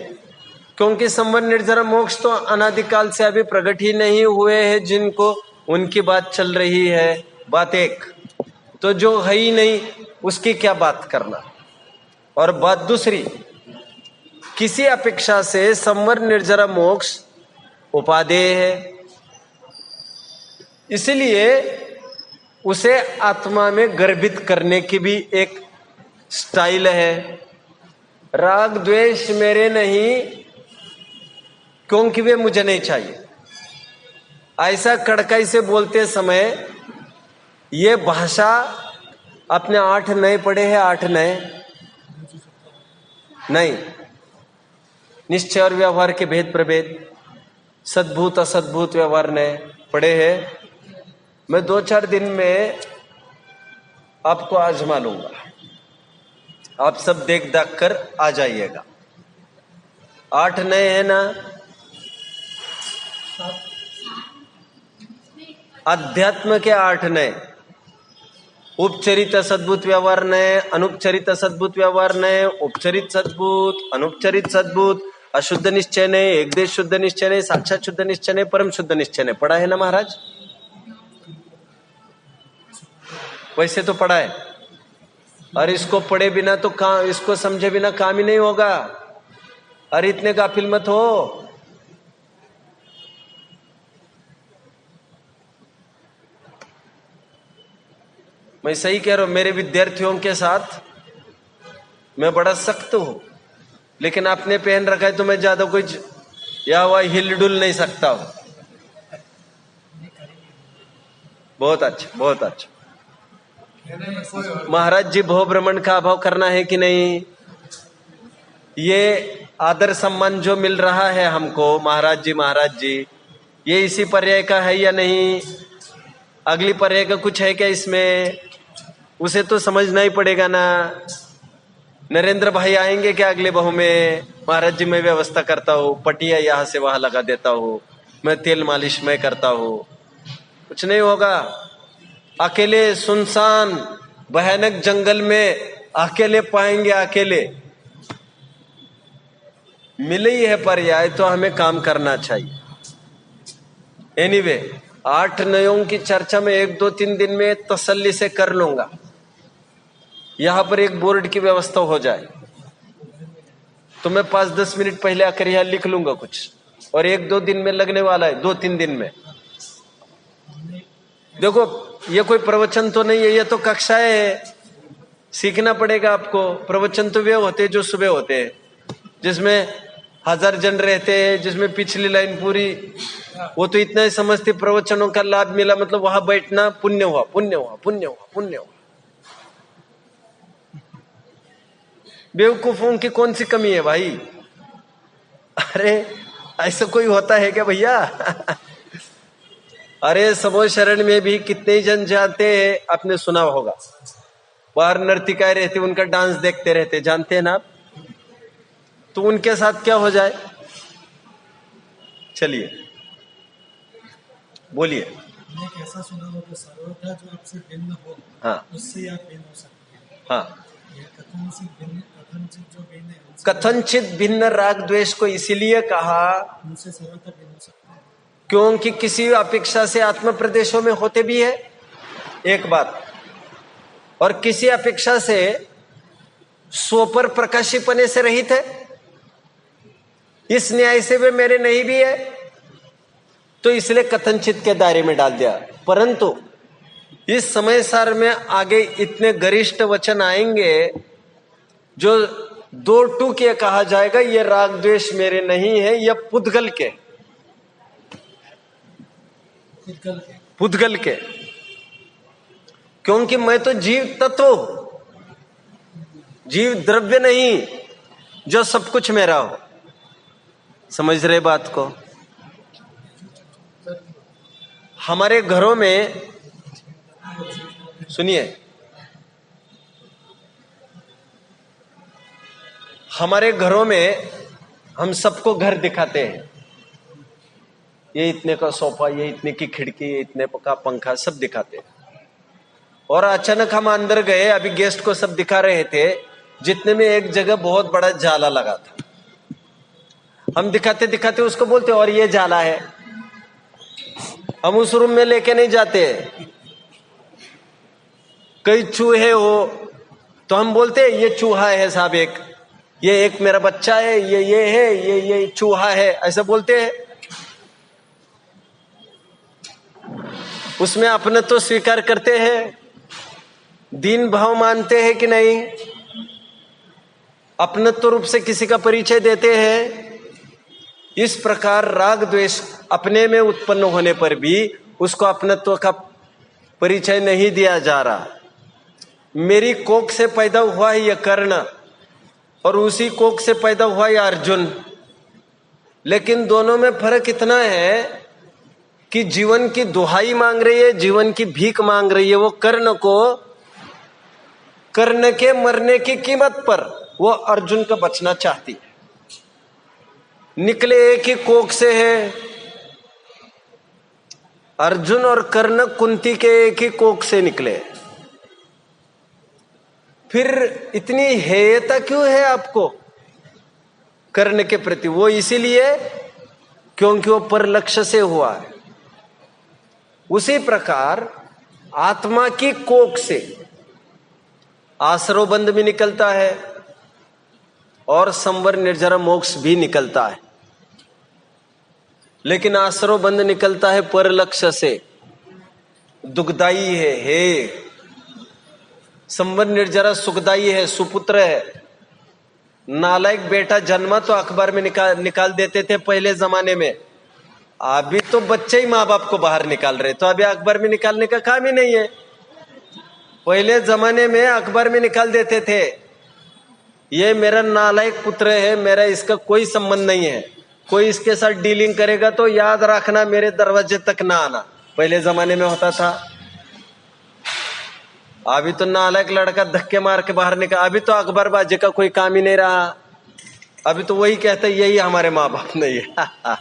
क्योंकि संबंध निर्जर मोक्ष तो अनादिकाल से अभी प्रकट ही नहीं हुए हैं, जिनको उनकी बात चल रही है। बात एक तो जो है ही नहीं उसकी क्या बात करना, और बात दूसरी, किसी अपेक्षा से संबंध निर्जर मोक्ष उपादेय है, इसलिए उसे आत्मा में गर्भित करने की भी एक स्टाइल है। राग द्वेष मेरे नहीं, क्योंकि वे मुझे नहीं चाहिए। ऐसा कड़काई से बोलते समय ये भाषा अपने 8 नए पढ़े हैं, 8 नए नहीं, निश्चय और व्यवहार के भेद प्रभेद, सद्भूत असद्भूत व्यवहार नए पढ़े हैं। मैं 2-4 दिन में आपको आजमा लूंगा, आप सब देख दाख कर आ जाइएगा। 8 नए हैं ना? अध्यात्म के 8 नए, उपचरित सद्भूत व्यवहार नए, अनुपचरित सद्भूत व्यवहार नए, उपचरित सद्भूत, अनुपचरित सद्भूत, अशुद्ध निश्चय नए, एक देश शुद्ध निश्चय नए, साक्षात शुद्ध निश्चय नए, परम शुद्ध निश्चय नए। पढ़ा है ना महाराज? वैसे तो पढ़ा है, और इसको पढ़े बिना तो काम, इसको समझे बिना काम ही नहीं होगा। अरे इतने गाफिल मत हो। मैं सही कह रहा हूं, मेरे विद्यार्थियों के साथ मैं बड़ा सख्त हूं, लेकिन आपने पहन रखा है तो मैं ज्यादा कुछ या हुआ हिल डुल नहीं सकता हूं। बहुत अच्छा, बहुत अच्छा। महाराज जी भव भ्रमण का अभाव करना है कि नहीं? ये आदर सम्मान जो मिल रहा है हमको महाराज जी, ये इसी पर्याय का है या नहीं? अगली पर्याय का कुछ है क्या इसमें? उसे तो समझना ही पड़ेगा ना। नरेंद्र भाई आएंगे क्या अगले बहु में? महाराज जी मैं व्यवस्था करता हूँ, पटिया यहाँ से वहां लगा देता हूँ, मैं तेल मालिश मैं करता हूँ। कुछ नहीं होगा। अकेले सुनसान भयानक जंगल में अकेले पाएंगे, अकेले मिले ही है पर्याय तो हमें काम करना चाहिए। एनीवे 8 नयों की चर्चा में 1-2-3 दिन में तसल्ली से कर लूंगा। यहां पर एक बोर्ड की व्यवस्था हो जाए तो मैं 5-10 मिनट पहले आकर यहां लिख लूंगा कुछ, और 1-2 दिन में लगने वाला है, 2-3 दिन में। देखो ये कोई प्रवचन तो नहीं है, ये तो कक्षाएं है, सीखना पड़ेगा आपको। प्रवचन तो वे होते हैं जो सुबह होते हैं, जिसमें 1000 जन रहते हैं, जिसमें पिछली लाइन पूरी, वो तो इतना ही समझते प्रवचनों का लाभ मिला मतलब वहां बैठना पुण्य हुआ, पुण्य हुआ, पुण्य हुआ, पुण्य हुआ। बेवकूफों की कौन सी कमी है भाई? अरे ऐसा कोई होता है क्या भैया? अरे समो शरण में भी कितने ही जन जाते हैं, आपने सुना होगा। बाहर नर्तिकाएं रहते, उनका डांस देखते रहते, जानते हैं ना आप? तो उनके साथ क्या हो जाए? चलिए बोलिए। मैंने ऐसा सुना हो कि सर्वथा जो आपसे भिन्न हो, हाँ, उससे आप भिन्न हो सकते हैं। हाँ, ये कथनचित जो भिन्न है, कथनचित भिन्न राग द्वेष को इसीलिए कहा उनसे सर्वथा भिन्न हो सकते हैं, क्योंकि किसी अपेक्षा से आत्म प्रदेशों में होते भी है, एक बात, और किसी अपेक्षा से स्वपर प्रकाशीपने से रहित है। इस न्याय से वे मेरे नहीं भी है, तो इसलिए कथनचित के दायरे में डाल दिया। परंतु इस समय सार में आगे इतने गरिष्ठ वचन आएंगे जो 2 टूके कहा जाएगा, ये राग द्वेष मेरे नहीं है, ये पुद्गल के, पुद्गल के, क्योंकि मैं तो जीव तत्व, जीव द्रव्य नहीं जो सब कुछ मेरा हो। समझ रहे बात को? हमारे घरों में सुनिए, हमारे घरों में हम सबको घर दिखाते हैं, ये इतने का सोफा, ये इतने की खिड़की, ये इतने का पंखा, सब दिखाते हैं। और अचानक हम अंदर गए, अभी गेस्ट को सब दिखा रहे थे, जितने में एक जगह बहुत बड़ा जाला लगा था। हम दिखाते दिखाते उसको बोलते और ये जाला है। हम उस रूम में लेके नहीं जाते। कई चूहे हो तो हम बोलते ये चूहा है साहब, एक ये एक मेरा बच्चा है, ये है, ये चूहा है, ऐसा बोलते हैं। उसमें अपने तो स्वीकार करते हैं, दीन भाव मानते हैं कि नहीं, अपनत्व रूप से किसी का परिचय देते हैं। इस प्रकार राग द्वेष अपने में उत्पन्न होने पर भी उसको अपनत्व का परिचय नहीं दिया जा रहा। मेरी कोख से पैदा हुआ है यह कर्ण, और उसी कोख से पैदा हुआ यह अर्जुन, लेकिन दोनों में फर्क इतना है कि जीवन की दुहाई मांग रही है, जीवन की भीख मांग रही है वो कर्ण को, कर्ण के मरने की कीमत पर वो अर्जुन का बचना चाहती है। निकले एक ही कोख से है, अर्जुन और कर्ण कुंती के एक ही कोख से निकले। फिर इतनी हेयता क्यों है आपको कर्ण के प्रति? वो इसीलिए क्योंकि वो पर लक्ष्य से हुआ है। उसी प्रकार आत्मा की कोख से आसरो बंध भी निकलता है और संवर निर्जरा मोक्ष भी निकलता है, लेकिन आसरो बंध निकलता है पर लक्ष्य से, दुखदाई है। हे संवर निर्जरा सुखदाई है, सुपुत्र है। नालायक बेटा जन्मा तो अखबार में निकाल देते थे पहले जमाने में, अभी तो बच्चे ही माँ बाप को बाहर निकाल रहे, तो अभी अखबार में निकालने का काम ही नहीं है। पहले जमाने में अखबार में निकाल देते थे, ये मेरा नालायक पुत्र है, मेरा इसका कोई संबंध नहीं है, कोई इसके साथ डीलिंग करेगा तो याद रखना मेरे दरवाजे तक ना आना। पहले जमाने में होता था। अभी तो नालायक लड़का धक्के मार के बाहर निकल, अभी तो अखबारबाजी का कोई काम ही नहीं रहा। अभी तो वही कहते यही हमारे माँ बाप नहीं है।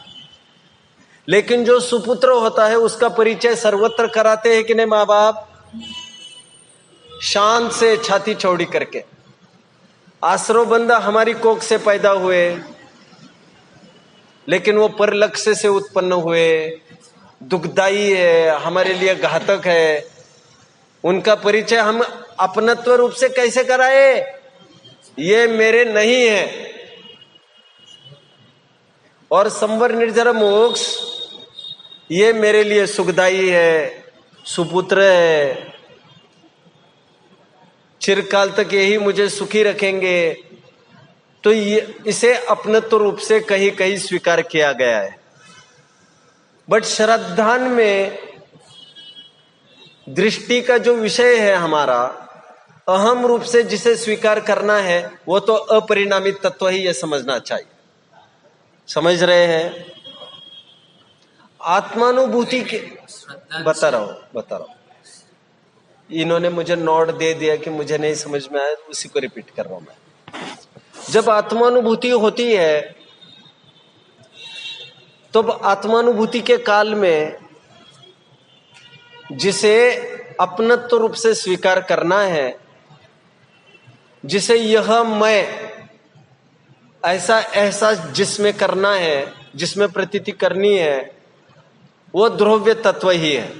लेकिन जो सुपुत्र होता है उसका परिचय सर्वत्र कराते हैं कि नहीं माँ बाप, शान से छाती चौड़ी करके। आसरो बंदा हमारी कोख से पैदा हुए, लेकिन वो पर लक्ष्य से उत्पन्न हुए, दुखदाई है, हमारे लिए घातक है। उनका परिचय हम अपनत्व रूप से कैसे कराए, ये मेरे नहीं है। और संवर निर्जर मोक्ष ये मेरे लिए सुखदाई है, सुपुत्र है, चिरकाल तक यही मुझे सुखी रखेंगे। तो ये इसे अपनत्व रूप से कहीं कहीं स्वीकार किया गया है। बट श्रद्धान में दृष्टि का जो विषय है हमारा, अहम रूप से जिसे स्वीकार करना है वो तो अपरिणामी तत्व ही ये समझना चाहिए। समझ रहे हैं? आत्मानुभूति के बता रहा हूं। इन्होंने मुझे नोट दे दिया कि मुझे नहीं समझ में आया, उसी को रिपीट कर रहा हूं मैं। जब आत्मानुभूति होती है तो आत्मानुभूति के काल में जिसे अपनत्व रूप से स्वीकार करना है, जिसे यह मैं ऐसा एहसास जिसमें करना है, जिसमें प्रतीति करनी है, वो ध्रुव्य तत्व ही है।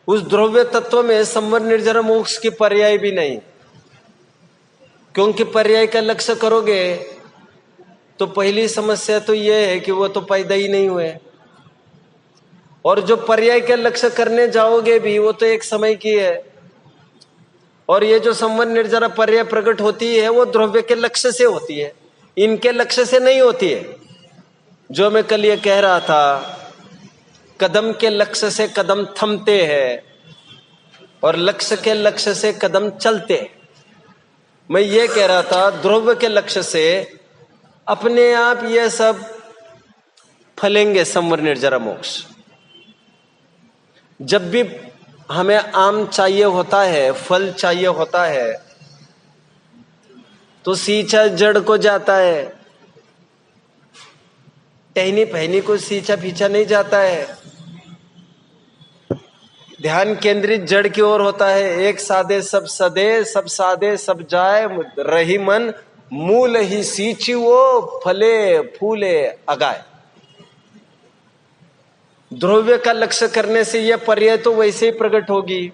उस ध्रुव्य तत्व में संवर निर्जर मोक्ष की पर्याय भी नहीं, क्योंकि पर्याय का लक्ष्य करोगे तो पहली समस्या तो यह है कि वो तो पैदा ही नहीं हुए, और जो पर्याय के लक्ष्य करने जाओगे भी वो तो एक समय की है। और ये जो संवर निर्जरा पर्याय प्रकट होती है वो ध्रुव्य के लक्ष्य से होती है, इनके लक्ष्य से नहीं होती है। जो मैं कल ये कह रहा था, कदम के लक्ष्य से कदम थमते हैं और लक्ष्य के लक्ष्य से कदम चलते हैं। मैं ये कह रहा था ध्रुव के लक्ष्य से अपने आप ये सब फलेंगे संवर निर्जरा मोक्ष। जब भी हमें आम चाहिए होता है, फल चाहिए होता है, तो सींचा जड़ को जाता है, टहनी पहनी को सींचा पीछा नहीं जाता है। ध्यान केंद्रित जड़ की ओर होता है। एक सादे सब सदे, सब सादे सब जाए, रही मन मूल ही सींची वो, फले फूले अगाए। ध्रुव्य का लक्ष्य करने से यह पर्याय तो वैसे ही प्रकट होगी।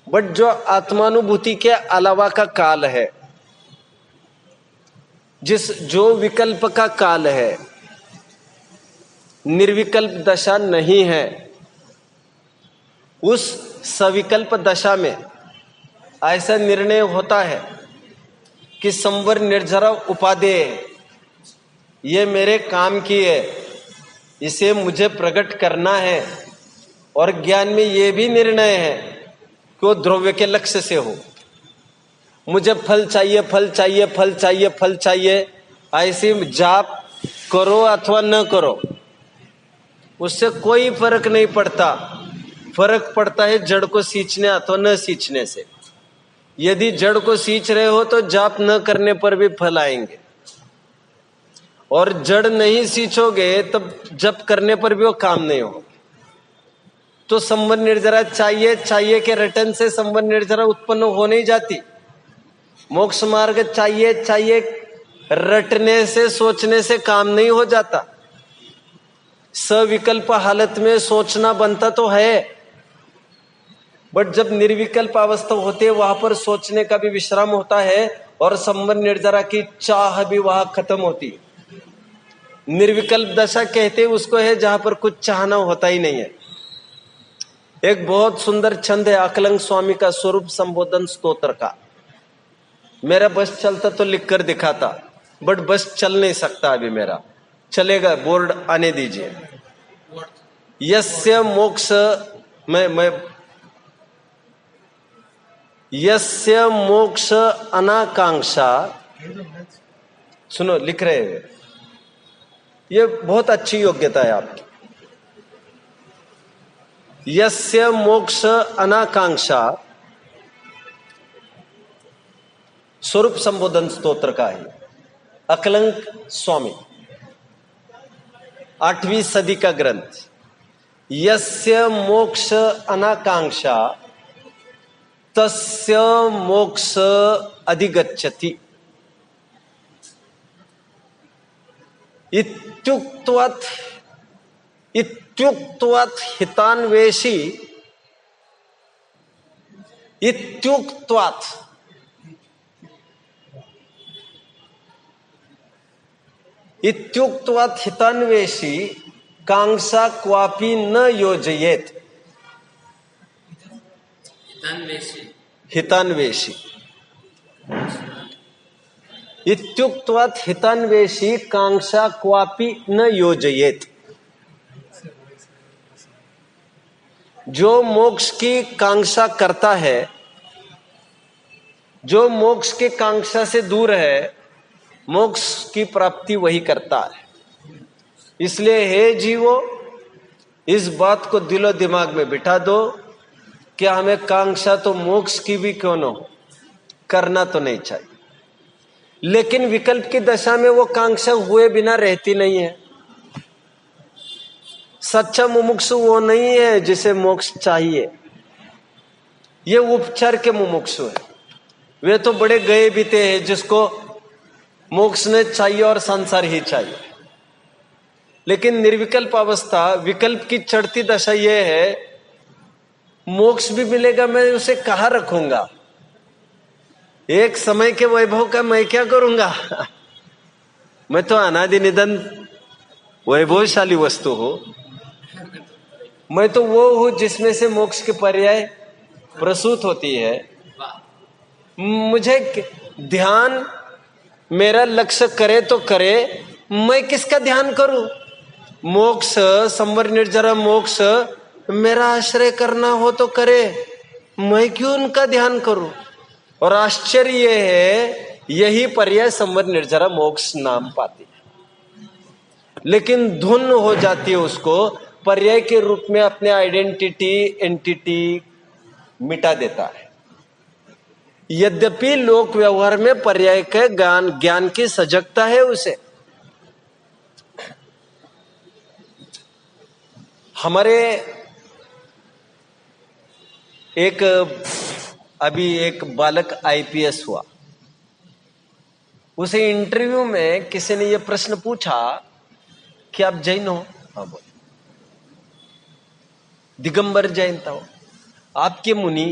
बट जो आत्मानुभूति के अलावा का काल है, जो विकल्प का काल है, निर्विकल्प दशा नहीं है, उस सविकल्प दशा में ऐसा निर्णय होता है कि संवर निर्जरा उपादेय ये मेरे काम की है, इसे मुझे प्रकट करना है। और ज्ञान में ये भी निर्णय है कि वो ध्रुव्य के लक्ष्य से हो। मुझे फल चाहिए, फल चाहिए, फल चाहिए, फल चाहिए, ऐसे जाप करो अथवा न करो, उससे कोई फर्क नहीं पड़ता। फर्क पड़ता है जड़ को सींचने अथवा न सींचने से। यदि जड़ को सींच रहे हो तो जाप न करने पर भी फल आएंगे, और जड़ नहीं सींचोगे तब जप करने पर भी वो काम नहीं हो। तो संवर निर्जरा चाहिए के रटन से संवर निर्जरा उत्पन्न हो नहीं जाती। मोक्ष मार्ग चाहिए रटने से, सोचने से काम नहीं हो जाता। सविकल्प हालत में सोचना बनता तो है, बट जब निर्विकल्प अवस्था होती है वहां पर सोचने का भी विश्राम होता है, और संवर निर्जरा की चाह भी वहां खत्म होती है। निर्विकल्प दशा कहते उसको है जहां पर कुछ चाहना होता ही नहीं है। एक बहुत सुंदर छंद है अकलंग स्वामी का, स्वरूप संबोधन स्तोत्र का। मेरा बस चलता तो लिख कर दिखाता, बट बस चल नहीं सकता अभी मेरा। चलेगा, बोर्ड आने दीजिए। यस्य मोक्ष, मैं यस्य मोक्ष अनाकांक्षा, सुनो लिख रहे हैं, ये बहुत अच्छी योग्यता है आपकी। यस्य मोक्ष अनाकांक्षा स्वरूप संबोधन स्तोत्र का है, अकलंक स्वामी, 8वीं सदी का ग्रंथ। यस्य मोक्ष अनाकांक्षा तस्य मोक्ष अधिगच्छति इत्युक्त्वात् हितान्वेषी, इत्युक्त्वात् हितान्वेषी कांक्षा क्वापि न योजयेत। हितान्वेषी इत्युक्त्वात् हितान्वेषी कांक्षा क्वापि न योजयेत। जो मोक्ष की कांक्षा करता है, जो मोक्ष के कांक्षा से दूर है, मोक्ष की प्राप्ति वही करता है। इसलिए हे जीवो, इस बात को दिलो दिमाग में बिठा दो कि हमें कांक्षा तो मोक्ष की भी क्यों न हो, करना तो नहीं चाहिए। लेकिन विकल्प की दशा में वो कांक्षा हुए बिना रहती नहीं है। सच्चा मुमुक्षु वो नहीं है जिसे मोक्ष चाहिए, ये उपचार के मुमुक्षु है। वे तो बड़े गए बीते हैं जिसको मोक्ष ने चाहिए और संसार ही चाहिए। लेकिन निर्विकल्प अवस्था, विकल्प की चढ़ती दशा ये है, मोक्ष भी मिलेगा, मैं उसे कहाँ रखूंगा, एक समय के वैभव का मैं क्या करूंगा। मैं तो अनादि निधन वैभवशाली वस्तु हूं, मैं तो वो हूं जिसमें से मोक्ष के पर्याय प्रसूत होती है। मुझे ध्यान मेरा लक्ष्य करे तो करे, मैं किसका ध्यान करूं। मोक्ष, संवर निर्जरा मोक्ष मेरा आश्रय करना हो तो करे, मैं क्यों उनका ध्यान करूं। और आश्चर्य ये है, यही पर्याय संवर निर्जरा मोक्ष नाम पाती है, लेकिन धुन हो जाती है, उसको पर्याय के रूप में अपने आइडेंटिटी एंटिटी मिटा देता है। यद्यपि लोक व्यवहार में पर्याय के ज्ञान की सजगता है उसे। हमारे अभी एक बालक आईपीएस हुआ, उसे इंटरव्यू में किसी ने यह प्रश्न पूछा कि आप जैन हो? हाँ बोले। दिगंबर जैन था वो। आपके मुनि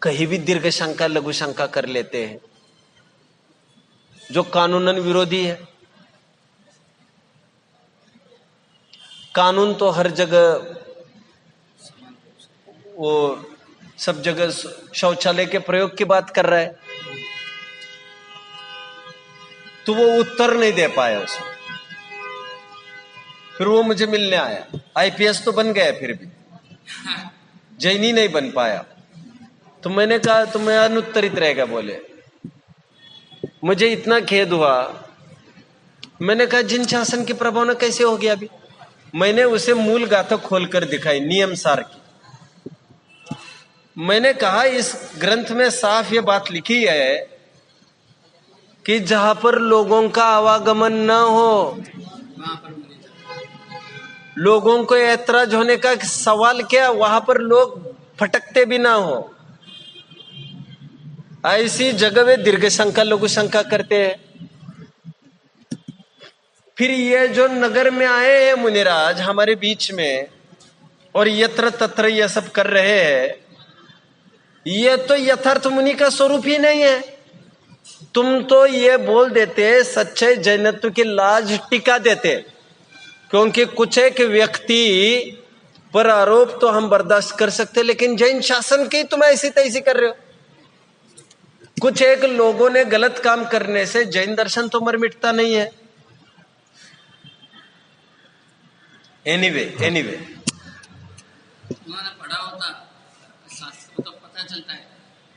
कहीं भी दीर्घ शंका लघु शंका कर लेते हैं, जो कानूनन विरोधी है। कानून तो हर जगह, वो सब जगह शौचालय के प्रयोग की बात कर रहा है, तो वो उत्तर नहीं दे पाया उसमें। फिर वो मुझे मिलने आया। आईपीएस तो बन गया, फिर भी जैनी नहीं बन पाया। तो मैंने कहा तुम्हें अनुत्तरित रहेगा। बोले मुझे इतना खेद हुआ। मैंने कहा जिन शासन की प्रभावना कैसे हो गया। अभी मैंने उसे मूल गाथा खोलकर दिखाई, नियम सार की। मैंने कहा इस ग्रंथ में साफ ये बात लिखी है कि जहां पर लोगों का आवागमन न हो, लोगों को ऐतराज होने का सवाल क्या, वहां पर लोग फटकते भी ना हो, ऐसी जगह वे दीर्घ शंका लघु शंका करते हैं। फिर ये जो नगर में आए हैं मुनिराज हमारे बीच में, और यत्र तत्र ये सब कर रहे हैं, ये तो यथार्थ मुनि का स्वरूप ही नहीं है। तुम तो ये बोल देते, सच्चे जैनत्व की लाज टिका देते, क्योंकि कुछ एक व्यक्ति पर आरोप तो हम बर्दाश्त कर सकते, लेकिन जैन शासन की तुम ऐसी तैसी कर रहे हो। कुछ एक लोगों ने गलत काम करने से जैन दर्शन तो मर मिटता नहीं है। एनीवे उन्होंने पढ़ा होता शास्त्र तो पता चलता है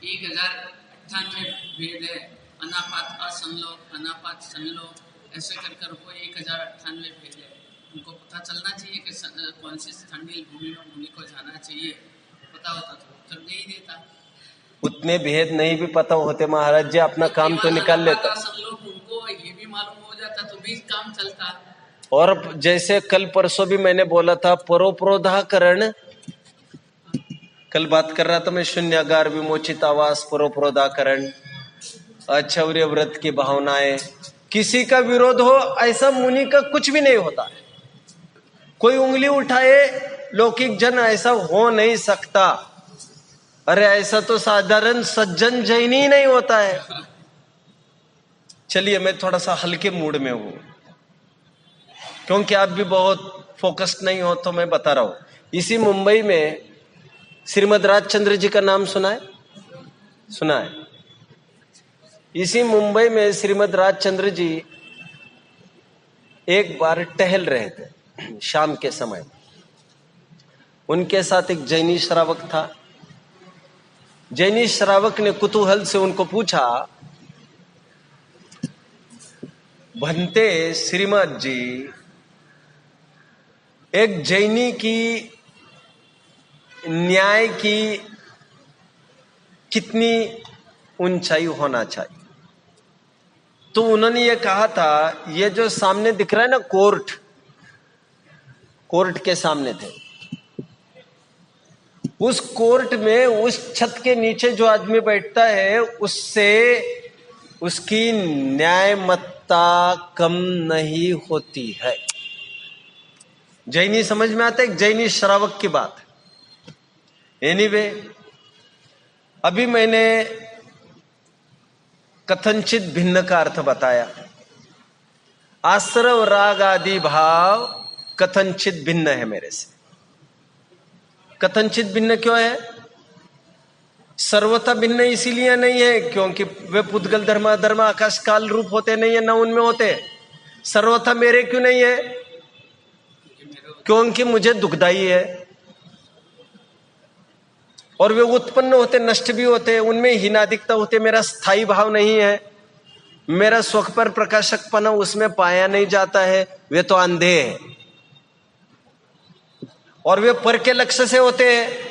1098 भेद है, अनापात असंलोक, अनापात संलोक, ऐसे कर कर वो 1098 भेद है। उनको पता चलना चाहिए कि कौन सी ठंडी भूमि में मुनि को जाना चाहिए, पता होता तो उत्तर दे ही देता। उतने भेद नहीं भी पता होते महाराज जी, अपना काम तो निकाल लेता। संलोक उनको ये भी मालूम हो जाता तो भी काम चलता। और जैसे कल परसों भी मैंने बोला था, परोपरोधाकरण, कल बात कर रहा था मैं, शून्यागार विमोचित आवास, परोपरोधाकरण, अचौर्य व्रत की भावनाएं, किसी का विरोध हो ऐसा मुनि का कुछ भी नहीं होता है। कोई उंगली उठाए लौकिक जन, ऐसा हो नहीं सकता। अरे ऐसा तो साधारण सज्जन जैन ही नहीं होता है। चलिए मैं थोड़ा सा हल्के मूड में हूं, क्योंकि आप भी बहुत फोकस्ड नहीं हो, तो मैं बता रहा हूं। इसी मुंबई में श्रीमद राजचंद्र जी का नाम सुना है? सुना है? इसी मुंबई में श्रीमद राजचंद्र जी एक बार टहल रहे थे शाम के समय। उनके साथ एक जैनी श्रावक था। जैनी श्रावक ने कुतूहल से उनको पूछा, भंते श्रीमद जी, एक जैनी की न्याय की कितनी ऊंचाई होना चाहिए? तो उन्होंने ये कहा था, ये जो सामने दिख रहा है ना कोर्ट, कोर्ट के सामने थे, उस कोर्ट में उस छत के नीचे जो आदमी बैठता है उससे उसकी न्यायमत्ता कम नहीं होती है। जैनी समझ में आता है? एक जैनी श्रावक की बात। एनीवे, अभी मैंने कथनचित भिन्न का अर्थ बताया। आश्रव राग आदि भाव कथनचित भिन्न है मेरे से। कथनचित भिन्न क्यों है? सर्वथा भिन्न इसीलिए नहीं है क्योंकि वे पुद्गल धर्म धर्म आकाश काल रूप होते नहीं है, न उनमें होते। सर्वथा मेरे क्यों नहीं है? क्योंकि मुझे दुखदाई है। और वे उत्पन्न होते, नष्ट भी होते, उनमें हीनाधिकता होते। मेरा स्थायी भाव नहीं है, मेरा स्वख पर प्रकाशकपना उसमें पाया नहीं जाता है। वे तो अंधे हैं। और वे पर के लक्ष्य से होते हैं।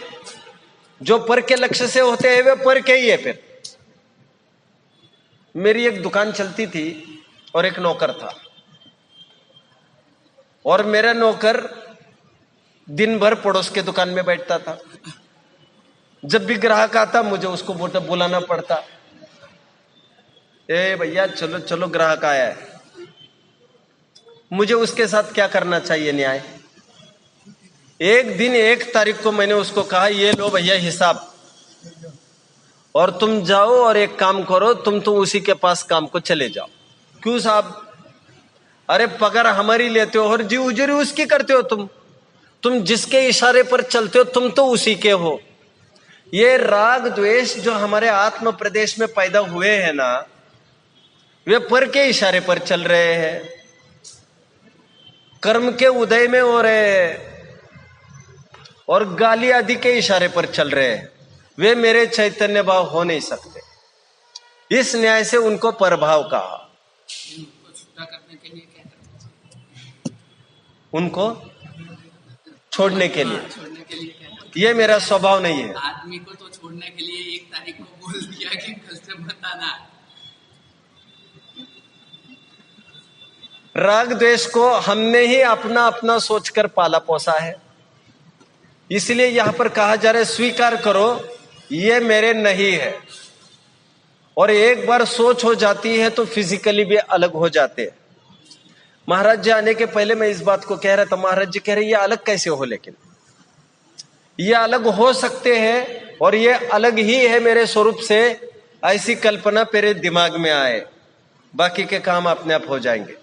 जो पर के लक्ष्य से होते हैं वे पर के ही है। फिर मेरी एक दुकान चलती थी और एक नौकर था, और मेरा नौकर दिन भर पड़ोस के दुकान में बैठता था। जब भी ग्राहक आता मुझे उसको बुलाना पड़ता, ए भैया चलो चलो ग्राहक आया है। मुझे उसके साथ क्या करना चाहिए न्याय? एक दिन 1 तारीख को मैंने उसको कहा, ये लो भैया हिसाब, और तुम जाओ और एक काम करो, तुम तो उसी के पास काम को चले जाओ। क्यों साहब? अरे पगार हमारी लेते हो और जी उजरी उसकी करते हो। तुम जिसके इशारे पर चलते हो तुम तो उसी के हो। ये राग द्वेष जो हमारे आत्म प्रदेश में पैदा हुए हैं ना, वे पर के इशारे पर चल रहे हैं, कर्म के उदय में हो रहे हैं और गाली आदि के इशारे पर चल रहे हैं। वे मेरे चैतन्य भाव हो नहीं सकते। इस न्याय से उनको परभाव कहा। उनको छूटा करने के लिए क्या करना चाहिए? उनको छोड़ने के लिए, छोड़ने के लिए क्या करना? ये मेरा स्वभाव नहीं है। आदमी को तो छोड़ने के लिए 1 तारीख को बोल दिया कि कल से बताना। राग द्वेष को हमने ही अपना अपना सोचकर पाला पोसा है। इसलिए यहां पर कहा जा रहा है, स्वीकार करो ये मेरे नहीं है। और एक बार सोच हो जाती है तो फिजिकली भी अलग हो जाते हैं। महाराज जी आने के पहले मैं इस बात को कह रहा था, महाराज जी कह रहे ये अलग कैसे हो? लेकिन ये अलग हो सकते हैं और ये अलग ही है मेरे स्वरूप से, ऐसी कल्पना मेरे दिमाग में आए, बाकी के काम अपने आप हो जाएंगे।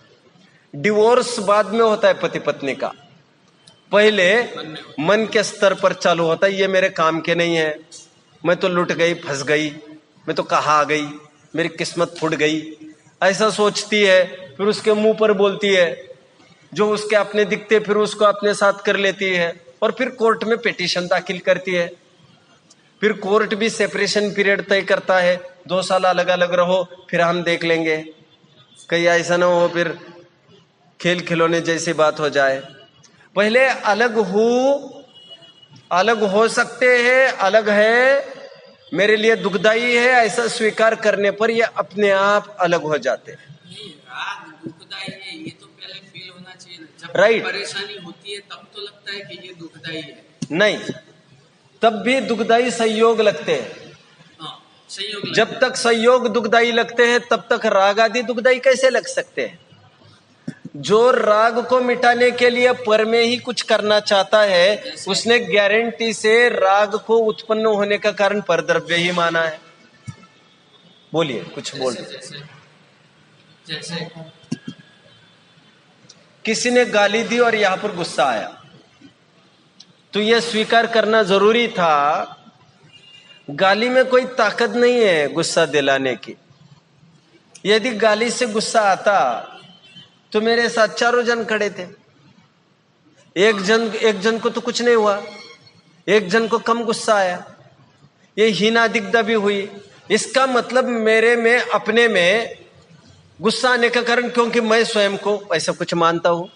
डिवोर्स बाद में होता है पति पत्नी का, पहले मन के स्तर पर चालू होता है। ये मेरे काम के नहीं है, मैं तो लुट गई, फंस गई, मैं तो कहाँ आ गई, मेरी किस्मत फूट गई, ऐसा सोचती है। फिर उसके मुंह पर बोलती है, जो उसके अपने दिखते फिर उसको अपने साथ कर लेती है और फिर कोर्ट में पिटीशन दाखिल करती है। फिर कोर्ट भी सेपरेशन पीरियड तय करता है, 2 साल अलग अलग रहो, फिर हम देख लेंगे। कहीं ऐसा ना हो फिर खेल खिलौने जैसी बात हो जाए। पहले अलग हो सकते हैं, अलग है, मेरे लिए दुखदाई है, ऐसा स्वीकार करने पर ये अपने आप अलग हो जाते हैं। नहीं, राग दुखदाई है ये तो पहले फील होना चाहिए ना। जब Right. परेशानी होती है तब तो लगता है कि ये दुखदाई है। नहीं, तब भी दुखदाई संयोग लगते हैं। हाँ, संयोग जब तक संयोग दुखदाई लगते हैं तब तक राग आदि दुखदाई कैसे लग सकते हैं? जो राग को मिटाने के लिए पर में ही कुछ करना चाहता है, उसने गारंटी से राग को उत्पन्न होने का कारण परद्रव्य ही माना है। बोलिए, कुछ बोल। जैसे जैसे किसी ने गाली दी और यहां पर गुस्सा आया, तो यह स्वीकार करना जरूरी था, गाली में कोई ताकत नहीं है गुस्सा दिलाने की। यदि गाली से गुस्सा आता तो मेरे साथ 4 जन खड़े थे, एक जन को तो कुछ नहीं हुआ, एक जन को कम गुस्सा आया, ये हीनादिग्धा भी हुई। इसका मतलब मेरे में अपने में गुस्सा आने का कारण, क्योंकि मैं स्वयं को ऐसा कुछ मानता हूं,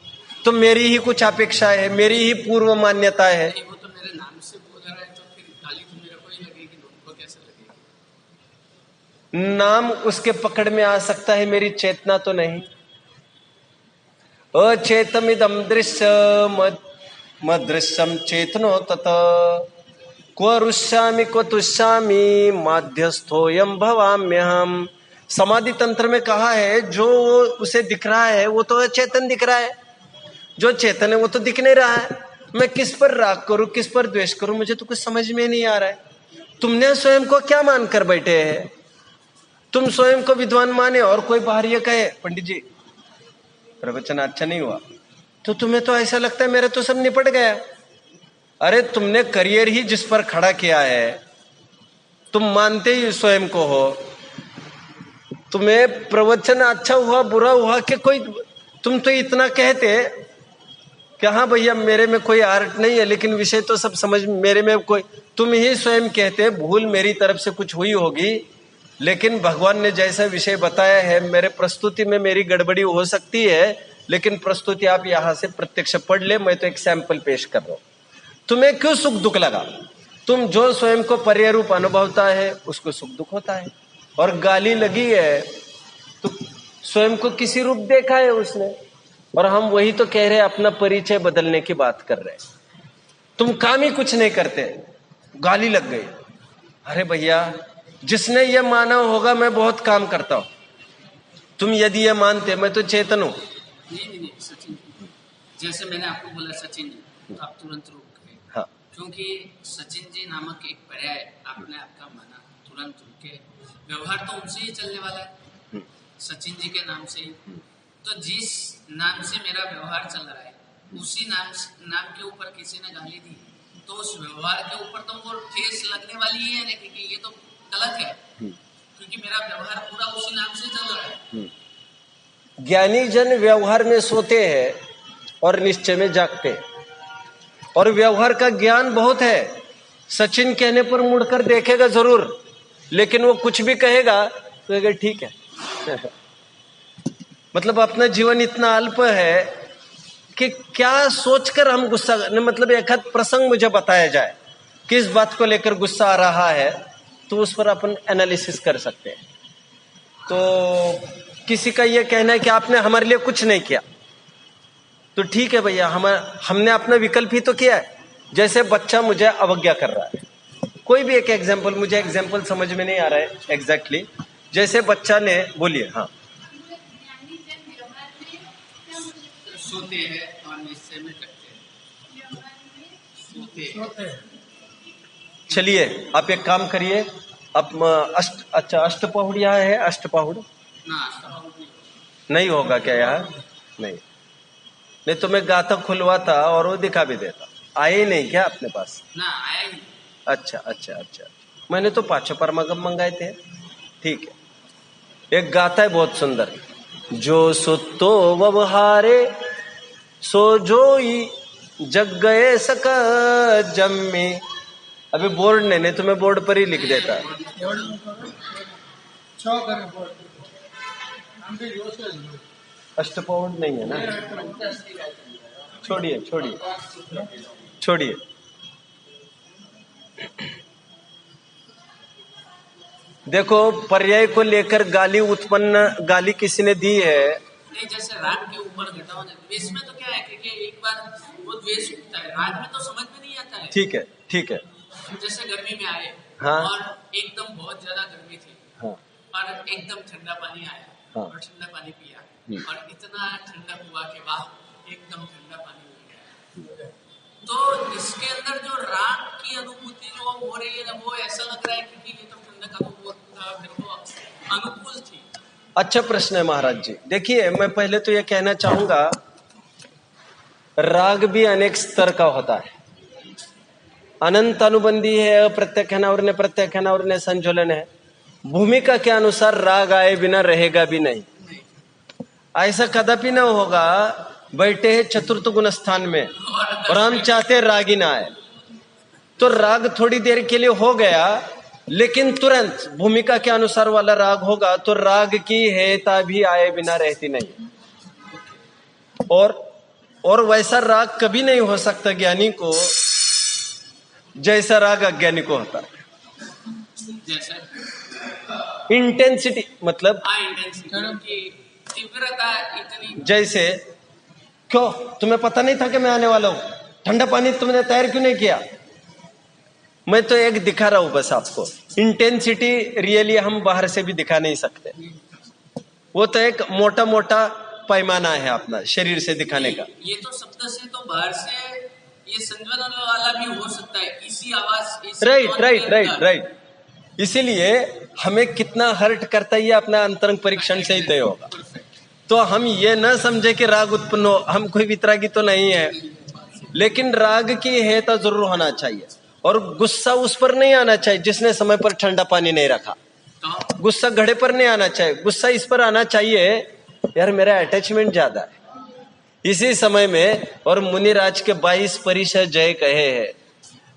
तो मेरी ही कुछ अपेक्षा है, मेरी ही पूर्व मान्यता है। वो तो मेरे नाम से बोल रहा है, तो फिर गाली तो मेरे को ही लगेगी, उनको कैसे लगेगी? नाम उसके पकड़ में आ सकता है, मेरी चेतना तो नहीं। अचेतमिदं दृश्य मदृश्यम चेतनो तत क्व रुष्यामि क्व तुष्यामि माध्यस्थोयम भवाम्यहम। समाधि तंत्र में कहा है, जो उसे दिख रहा है वो तो अचेतन दिख रहा है, जो चेतन है वो तो दिख नहीं रहा है। मैं किस पर राग करूं, किस पर द्वेष करूं, मुझे तो कुछ समझ में नहीं आ रहा है। तुमने स्वयं को क्या मानकर बैठे हैं? तुम स्वयं को विद्वान माने और कोई बाहर ये कहे पंडित जी प्रवचन अच्छा नहीं हुआ, तो तुम्हें तो ऐसा लगता है मेरे तो सब निपट गया। अरे तुमने करियर ही जिस पर खड़ा किया है, तुम मानते ही स्वयं को हो, तुम्हें प्रवचन अच्छा हुआ बुरा हुआ कि कोई, तुम तो इतना कहते कि हाँ भैया मेरे में कोई आर्ट नहीं है, लेकिन विषय तो सब समझ, मेरे में कोई, तुम ही स्वयं कहते भूल मेरी तरफ से कुछ हुई होगी, लेकिन भगवान ने जैसा विषय बताया है, मेरे प्रस्तुति में मेरी गड़बड़ी हो सकती है, लेकिन प्रस्तुति आप यहां से प्रत्यक्ष पढ़ ले, मैं तो एक सैंपल पेश कर रहा हूं। तुम्हें क्यों सुख दुख लगा? तुम जो स्वयं को पर्याय रूप अनुभवता है उसको सुख दुख होता है। और गाली लगी है तो स्वयं को किसी रूप देखा है उसने, और हम वही तो कह रहे हैं, अपना परिचय बदलने की बात कर रहे हैं। तुम काम ही कुछ नहीं करते, गाली लग गई। अरे भैया, जिसने ये माना होगा मैं बहुत काम करता हूं, तुम यदि ये मानते मैं तो चेतन हूं। नहीं सचिन, जैसे मैंने आपको बोला सचिन, तो आप तुरंत रुक गए। हाँ, क्योंकि सचिन जी नामक एक पर्याय आपने आपका माना, तुरंत रुके। व्यवहार तो उनसे ही चलने वाला है, सचिन जी के नाम से ही। तो जिस नाम से मेरा व्यवहार चल रहा है, उसी नाम के ऊपर किसी ने गाली दी, तो उस व्यवहार के ऊपर तो वो ठेस लगने वाली ही है ना, क्योंकि ये तो गलत है, क्योंकि मेरा व्यवहार पूरा उसी नाम से चल रहा है। ज्ञानी जन व्यवहार में सोते हैं और निश्चय में जागते हैं, और व्यवहार का ज्ञान बहुत है। सचिन कहने पर मुड़कर देखेगा जरूर, लेकिन वो कुछ भी कहेगा तो कहेगा ठीक है। मतलब अपना जीवन इतना अल्प है कि क्या सोचकर हम गुस्सा, मतलब एक आध प्रसंग मुझे बताया जाए किस बात को लेकर गुस्सा आ रहा है, तो उस पर अपन एनालिसिस कर सकते हैं। तो किसी का यह कहना है कि आपने हमारे लिए कुछ नहीं किया, तो ठीक है भैया, हमने अपना विकल्प ही तो किया है। जैसे बच्चा मुझे अवज्ञा कर रहा है, कोई भी एक एग्जाम्पल, मुझे एग्जाम्पल समझ में नहीं आ रहा है एग्जैक्टली। जैसे बच्चा ने, बोलिए। हाँ, सोते हैं और निश्चय में करते हैं, सोते हैं। चलिए आप एक काम करिए, आप अष्टपहुड़ यहाँ है, अष्टपहुड़ नहीं होगा क्या यहाँ? नहीं तो मैं गाता खुलवाता और वो दिखा भी देता। आए ही नहीं क्या अपने पास? ना आए ही। अच्छा, मैंने तो 5 परमागम मंगाए थे। ठीक है, एक गाता है बहुत सुंदर, जो सुतो व्यवहारे सो जोई जग गए सक जम्मी अभी बोर्ड नहीं तो मैं बोर्ड पर ही लिख देता। अष्टपौड नहीं है ना, छोड़िए छोड़िए छोड़िए। देखो पर्याय को लेकर गाली किसी ने दी है। नहीं, जैसे राग के ऊपर घटाओ, द्वेष में तो क्या है कि एक बार वो द्वेष उठता है, राग में तो समझ में नहीं आता है। ठीक है ठीक है। जैसे गर्मी में आए, हाँ, और एकदम बहुत ज्यादा गर्मी थी, हाँ, और एकदम ठंडा पानी आया, हाँ, और ठंडा पानी पिया, और इतना ठंडा हुआ कि वाह, एकदम ठंडा पानी हो गया। तो इसके अंदर जो राग की अनुभूति जो हो रही है ना, वो ऐसा लग रहा है कि ये तो ठंडक अनुकूल थी। अच्छा प्रश्न है महाराज जी। देखिए मैं पहले तो ये कहना चाहूंगा, राग भी अनेक स्तर का होता है, अनंत अनुबंधी है, अप्रत्याख्यान और प्रत्याख्यान और संचलन है। भूमिका के अनुसार राग आए बिना रहेगा भी नहीं। ऐसा कदापि न होगा बैठे हैं चतुर्थ गुण स्थान में और हम चाहते राग ही ना आए, तो राग थोड़ी देर के लिए हो गया, लेकिन तुरंत भूमिका के अनुसार वाला राग होगा तो राग की हेयता भी आए बिना रहती नहीं। और वैसा राग कभी नहीं हो सकता ज्ञानी को जैसा राग अज्ञानी को होता है। इंटेंसिटी मतलब तीव्रता इतनी, जैसे क्यों तुम्हें पता नहीं था कि मैं आने वाला हूं, ठंडा पानी तुमने तैयार क्यों नहीं किया? मैं तो एक दिखा रहा हूं बस आपको। इंटेंसिटी रियली हम बाहर से भी दिखा नहीं सकते, वो तो एक मोटा मोटा पैमाना है अपना शरीर से दिखाने का। ये तो शब्द से तो बाहर से ये संज्ञान वाला भी हो सकता है, इसी आवाज। राइट। इसीलिए हमें कितना हर्ट करता है ये अपना अंतरंग परीक्षण से ही तय होगा। तो हम ये न समझे कि राग उत्पन्न हो, हम कोई वितरागी तो नहीं है, लेकिन राग की हेयता जरूर होना चाहिए। और गुस्सा उस पर नहीं आना चाहिए जिसने समय पर ठंडा पानी नहीं रखा, गुस्सा घड़े पर नहीं आना चाहिए, गुस्सा इस पर आना चाहिए यार मेरा अटैचमेंट ज्यादा है इसी समय में। और मुनिराज के 22 परिचय जय कहे हैं,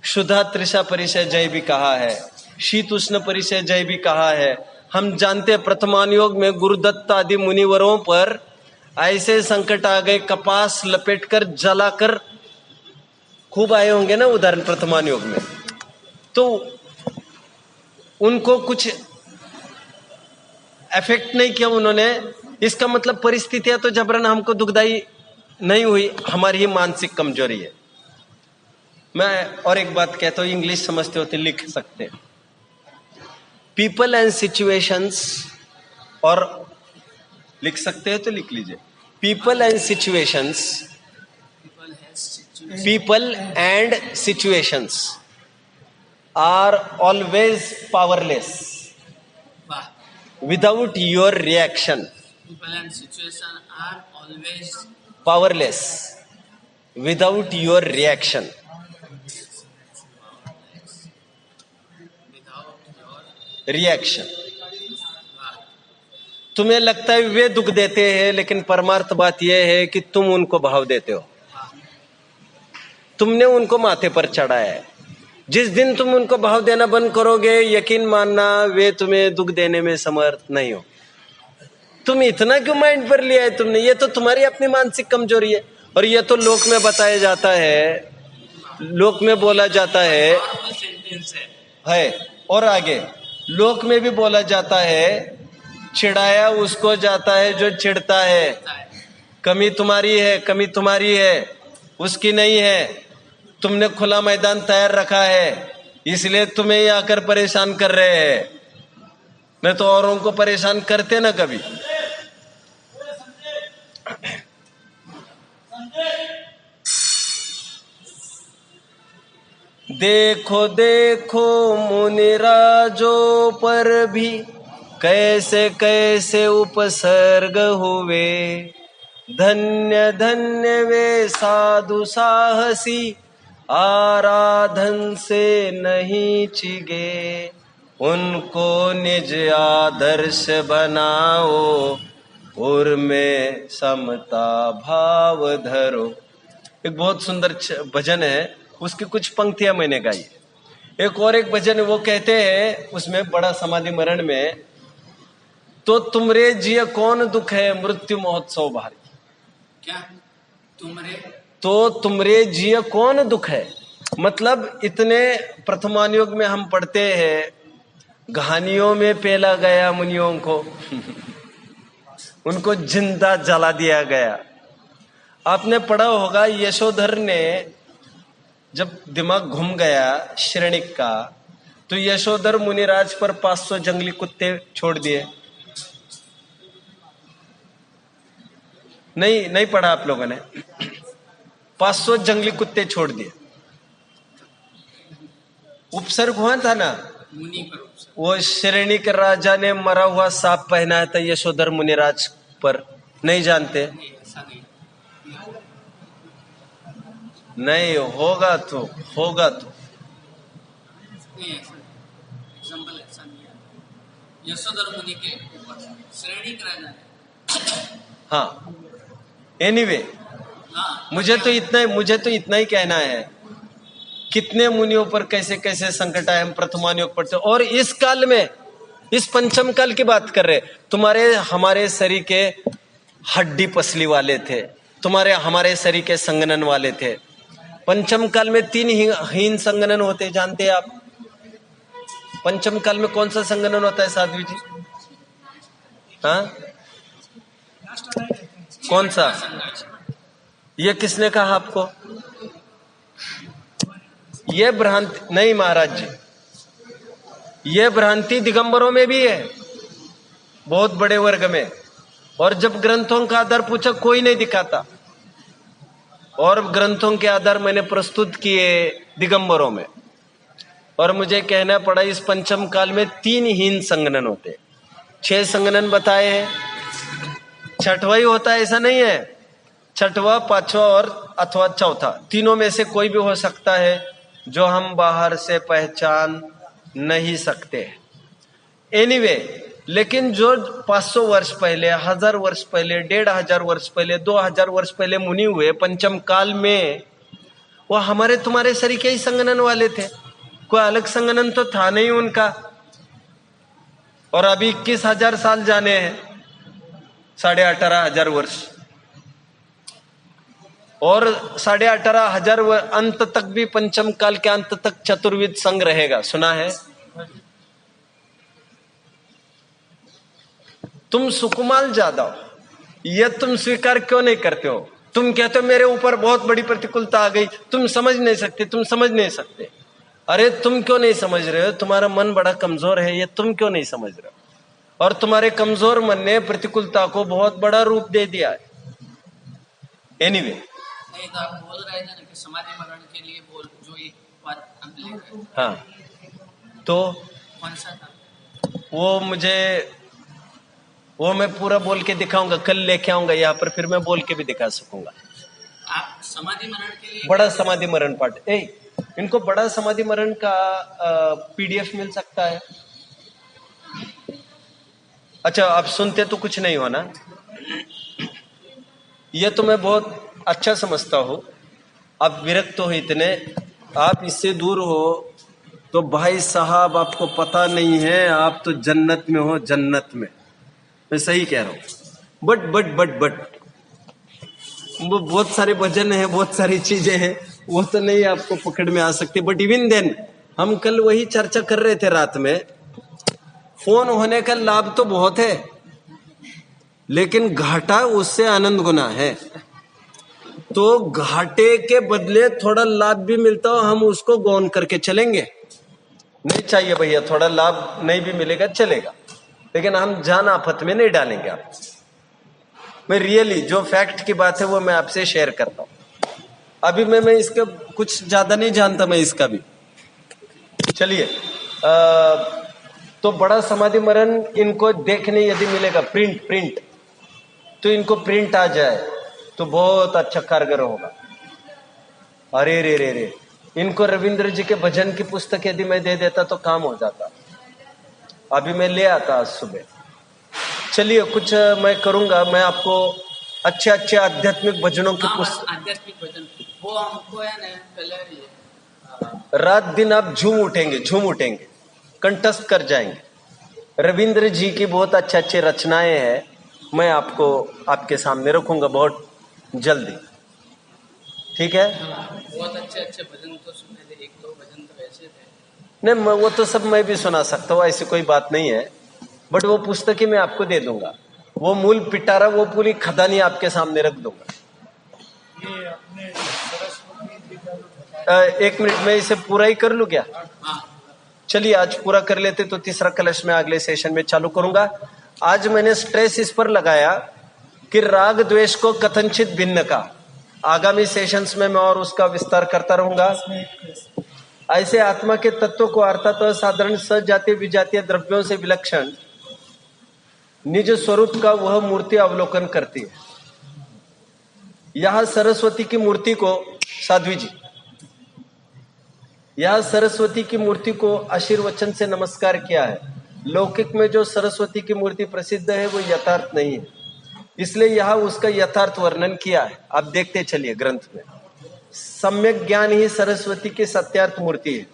शुद्धा त्रिषा परिचय जय भी कहा है, शीत उष्ण परिचय जय भी कहा है। हम जानते हैं प्रथमानुयोग में गुरुदत्त आदि मुनिवरों पर ऐसे संकट आ गए, कपास लपेटकर जलाकर खूब आए होंगे ना उदाहरण प्रथमानुयोग में, तो उनको कुछ इफेक्ट नहीं किया उन्होंने। इसका मतलब परिस्थितियां तो जबरन हमको दुखदाई नहीं हुई, हमारी ही मानसिक कमजोरी है। मैं और एक बात कहता हूं, इंग्लिश समझते होते लिख सकते, पीपल एंड सिचुएशंस, और लिख सकते हैं तो लिख लीजिए, people and situations, people and situations are always powerless without your reaction. People and situation are always powerless without your reaction. Reaction. तुम्हें लगता है वे दुख देते हैं, लेकिन परमार्थ बात यह है कि तुम उनको भाव देते हो, तुमने उनको माथे पर चढ़ाया है। जिस दिन तुम उनको भाव देना बंद करोगे, यकीन मानना वे तुम्हें दुख देने में समर्थ नहीं हो। तुम इतना क्यों माइंड पर लिया है तुमने? ये तो तुम्हारी अपनी मानसिक कमजोरी है, और ये तो लोक में बताया जाता है, लोक में बोला जाता है। और आगे लोक में भी बोला जाता है, चिढ़ाया उसको जाता है जो चिढ़ता है, कमी तुम्हारी है, कमी तुम्हारी है, उसकी नहीं है। तुमने खुला मैदान तैयार रखा है, इसलिए तुम्हें ही आकर परेशान कर रहे हैं, मैं तो औरों को परेशान करते ना कभी। देखो देखो मुनिराजों पर भी कैसे कैसे उपसर्ग हुए, धन्य धन्य वे साधु साहसी आराधन से नहीं चिगे, उनको निज आदर्श बनाओ और में समता भाव धरो। एक बहुत सुंदर भजन है, उसकी कुछ पंक्तियां मैंने गाई। एक भजन वो कहते हैं उसमें बड़ा समाधि मरण में, तो तुमरे जिय कौन दुख है मृत्यु महोत्सव भारी। क्या तुमरे? तो तुमरे जिय कौन दुख है, मतलब इतने प्रथमानुयोग में हम पढ़ते हैं, कहानियों में पेला गया मुनियों को उनको जिंदा जला दिया गया। आपने पढ़ा होगा यशोधर ने जब दिमाग घूम गया श्रेणिक का, तो यशोधर मुनिराज पर 500 जंगली कुत्ते छोड़ दिए। नहीं पढ़ा आप लोगों ने? 500 जंगली कुत्ते छोड़ दिए। उपसर्ग हुआ था ना, मुनि पर उपसर्ग। वो श्रेणी के राजा ने मरा हुआ सांप पहनाया था यशोधर मुनिराज पर, नहीं जानते? ऐसा नहीं होगा तो नहीं, एग्जाम्पल ऐसा नहीं है। यशोधर मुनि के ऊपर श्रेणी का राजा है। हाँ, एनीवे हाँ, मुझे तो इतना ही कहना है, कितने मुनियों पर कैसे कैसे संकट आए, हम प्रथमानुयोग पढ़ते। और इस काल में, इस पंचम काल की बात कर रहे, हमारे शरीर के हड्डी पसली वाले थे, हमारे शरीर के संगनन वाले थे। पंचम काल में 3 हीन संगनन होते, जानते हैं आप? पंचम काल में कौन सा संगनन होता है साध्वी जी? हाँ, कौन सा? ये किसने कहा आपको? ये भ्रांति नहीं महाराज जी, ये भ्रांति दिगंबरों में भी है, बहुत बड़े वर्ग में। और जब ग्रंथों का आधार पूछा, कोई नहीं दिखाता। और ग्रंथों के आधार मैंने प्रस्तुत किए दिगंबरों में, और मुझे कहना पड़ा इस पंचम काल में 3 हीन संगनन होते। 6 संगनन बताए हैं, 6वां ही होता है ऐसा नहीं है। 6वां, 5वां और अथवा चौथा, तीनों में से कोई भी हो सकता है, जो हम बाहर से पहचान नहीं सकते। एनीवे, लेकिन जो 500 वर्ष पहले, 1000 वर्ष पहले, 1500 वर्ष पहले, 2000 वर्ष पहले मुनि हुए पंचम काल में, वो हमारे तुम्हारे शरीर के ही संगनन वाले थे, कोई अलग संगनन तो था नहीं उनका। और अभी 21,000 साल जाने हैं, 18,500 वर्ष, और 18,500 अंत तक भी, पंचम काल के अंत तक चतुर्विध संघ रहेगा, सुना है? तुम सुकुमाल ज्यादा हो, यह तुम स्वीकार क्यों नहीं करते हो? तुम कहते हो मेरे ऊपर बहुत बड़ी प्रतिकूलता आ गई, तुम समझ नहीं सकते। अरे तुम क्यों नहीं समझ रहे हो? तुम्हारा मन बड़ा कमजोर है, ये तुम क्यों नहीं समझ रहे हो? और तुम्हारे कमजोर मन ने प्रतिकूलता को बहुत बड़ा रूप दे दिया है। एनीवे, नहीं तो आप बोल रहे थे ना कि समाधि मरण के लिए बोल, जो ये बात हम ले रहे हैं। हाँ, तो कौन सा था वो मैं पूरा बोल के दिखाऊंगा, कल लेके आऊंगा यहाँ पर, फिर मैं बोल के भी दिखा सकूंगा। आप समाधि मरण के लिए बड़ा समाधि मरण पाठ, इनको बड़ा समाधि मरण का PDF मिल सकता है? अच्छा, आप सुनते तो कुछ नहीं हो ना? ये तो मैं बहुत अच्छा समझता हूँ। आप विरक्त हो इतने, आप इससे दूर हो, तो भाई साहब आपको पता नहीं है, आप तो जन्नत में हो, जन्नत में। मैं सही कह रहा हूँ। बट वो बहुत सारे भजन है, बहुत सारी चीजें हैं, वो तो नहीं आपको पकड़ में आ सकती। बट इवन देन, हम कल वही चर्चा कर रहे थे रात में, फोन होने का लाभ तो बहुत है, लेकिन घाटा उससे आनंद गुना है। तो घाटे के बदले थोड़ा लाभ भी मिलता हो, हम उसको गौन करके चलेंगे। नहीं चाहिए भैया, थोड़ा लाभ नहीं भी मिलेगा चलेगा, लेकिन हम जान आफत में नहीं डालेंगे आप। मैं रियली जो फैक्ट की बात है वो मैं आपसे शेयर करता हूं। अभी मैं इसका कुछ ज्यादा नहीं जानता, मैं इसका भी। चलिए, तो बड़ा समाधि मरण इनको देखने यदि मिलेगा प्रिंट, तो इनको प्रिंट आ जाए तो बहुत अच्छा कारगर होगा। अरे रे, इनको रविंद्र जी के भजन की पुस्तक यदि मैं दे देता तो काम हो जाता। अभी मैं ले आता आज सुबह। चलिए, कुछ मैं करूंगा, मैं आपको अच्छे आध्यात्मिक भजनों की पुस्तक, आध्यात्मिक भजन वो हमको है ना, पहले रात दिन आप झूम उठेंगे, कंठस्थ कर जाएंगे। रविंद्र जी की बहुत अच्छे अच्छे रचनाएं हैं, मैं आपको आपके सामने रखूंगा बहुत जल्दी, ठीक है। बहुत अच्छे अच्छे भजन तो सुने थे, एक दो भजन तो ऐसे थे। नहीं, वो तो सब मैं भी सुना सकता हूँ, ऐसी कोई बात नहीं है, बट वो पुस्तकें मैं आपको दे दूंगा, वो मूल पिटारा, वो पूरी खदानी आपके सामने रख दूंगा। ये अपने सरस्वती जी का जो एक मिनट में इसे पूरा ही कर लूं क्या? हाँ, चलिए आज पूरा कर लेते तो तीसरा कलश में अगले सेशन में चालू करूंगा। आज मैंने स्ट्रेस इस पर लगाया कि राग द्वेष को कथनचित भिन्न का, आगामी सेशंस में मैं और उसका विस्तार करता रहूंगा। ऐसे आत्मा के तत्व को अर्थात असाधारण सजातीय विजातीय द्रव्यों से विलक्षण निज स्वरूप का वह मूर्ति अवलोकन करती है। यह सरस्वती की मूर्ति को, साध्वी जी, यह सरस्वती की मूर्ति को आशीर्वचन से नमस्कार किया है। लौकिक में जो सरस्वती की मूर्ति प्रसिद्ध है वो यथार्थ नहीं है, इसलिए यह उसका यथार्थ वर्णन किया है। आप देखते चलिए ग्रंथ में, सम्यक ज्ञान ही सरस्वती की सत्यार्थ मूर्ति है,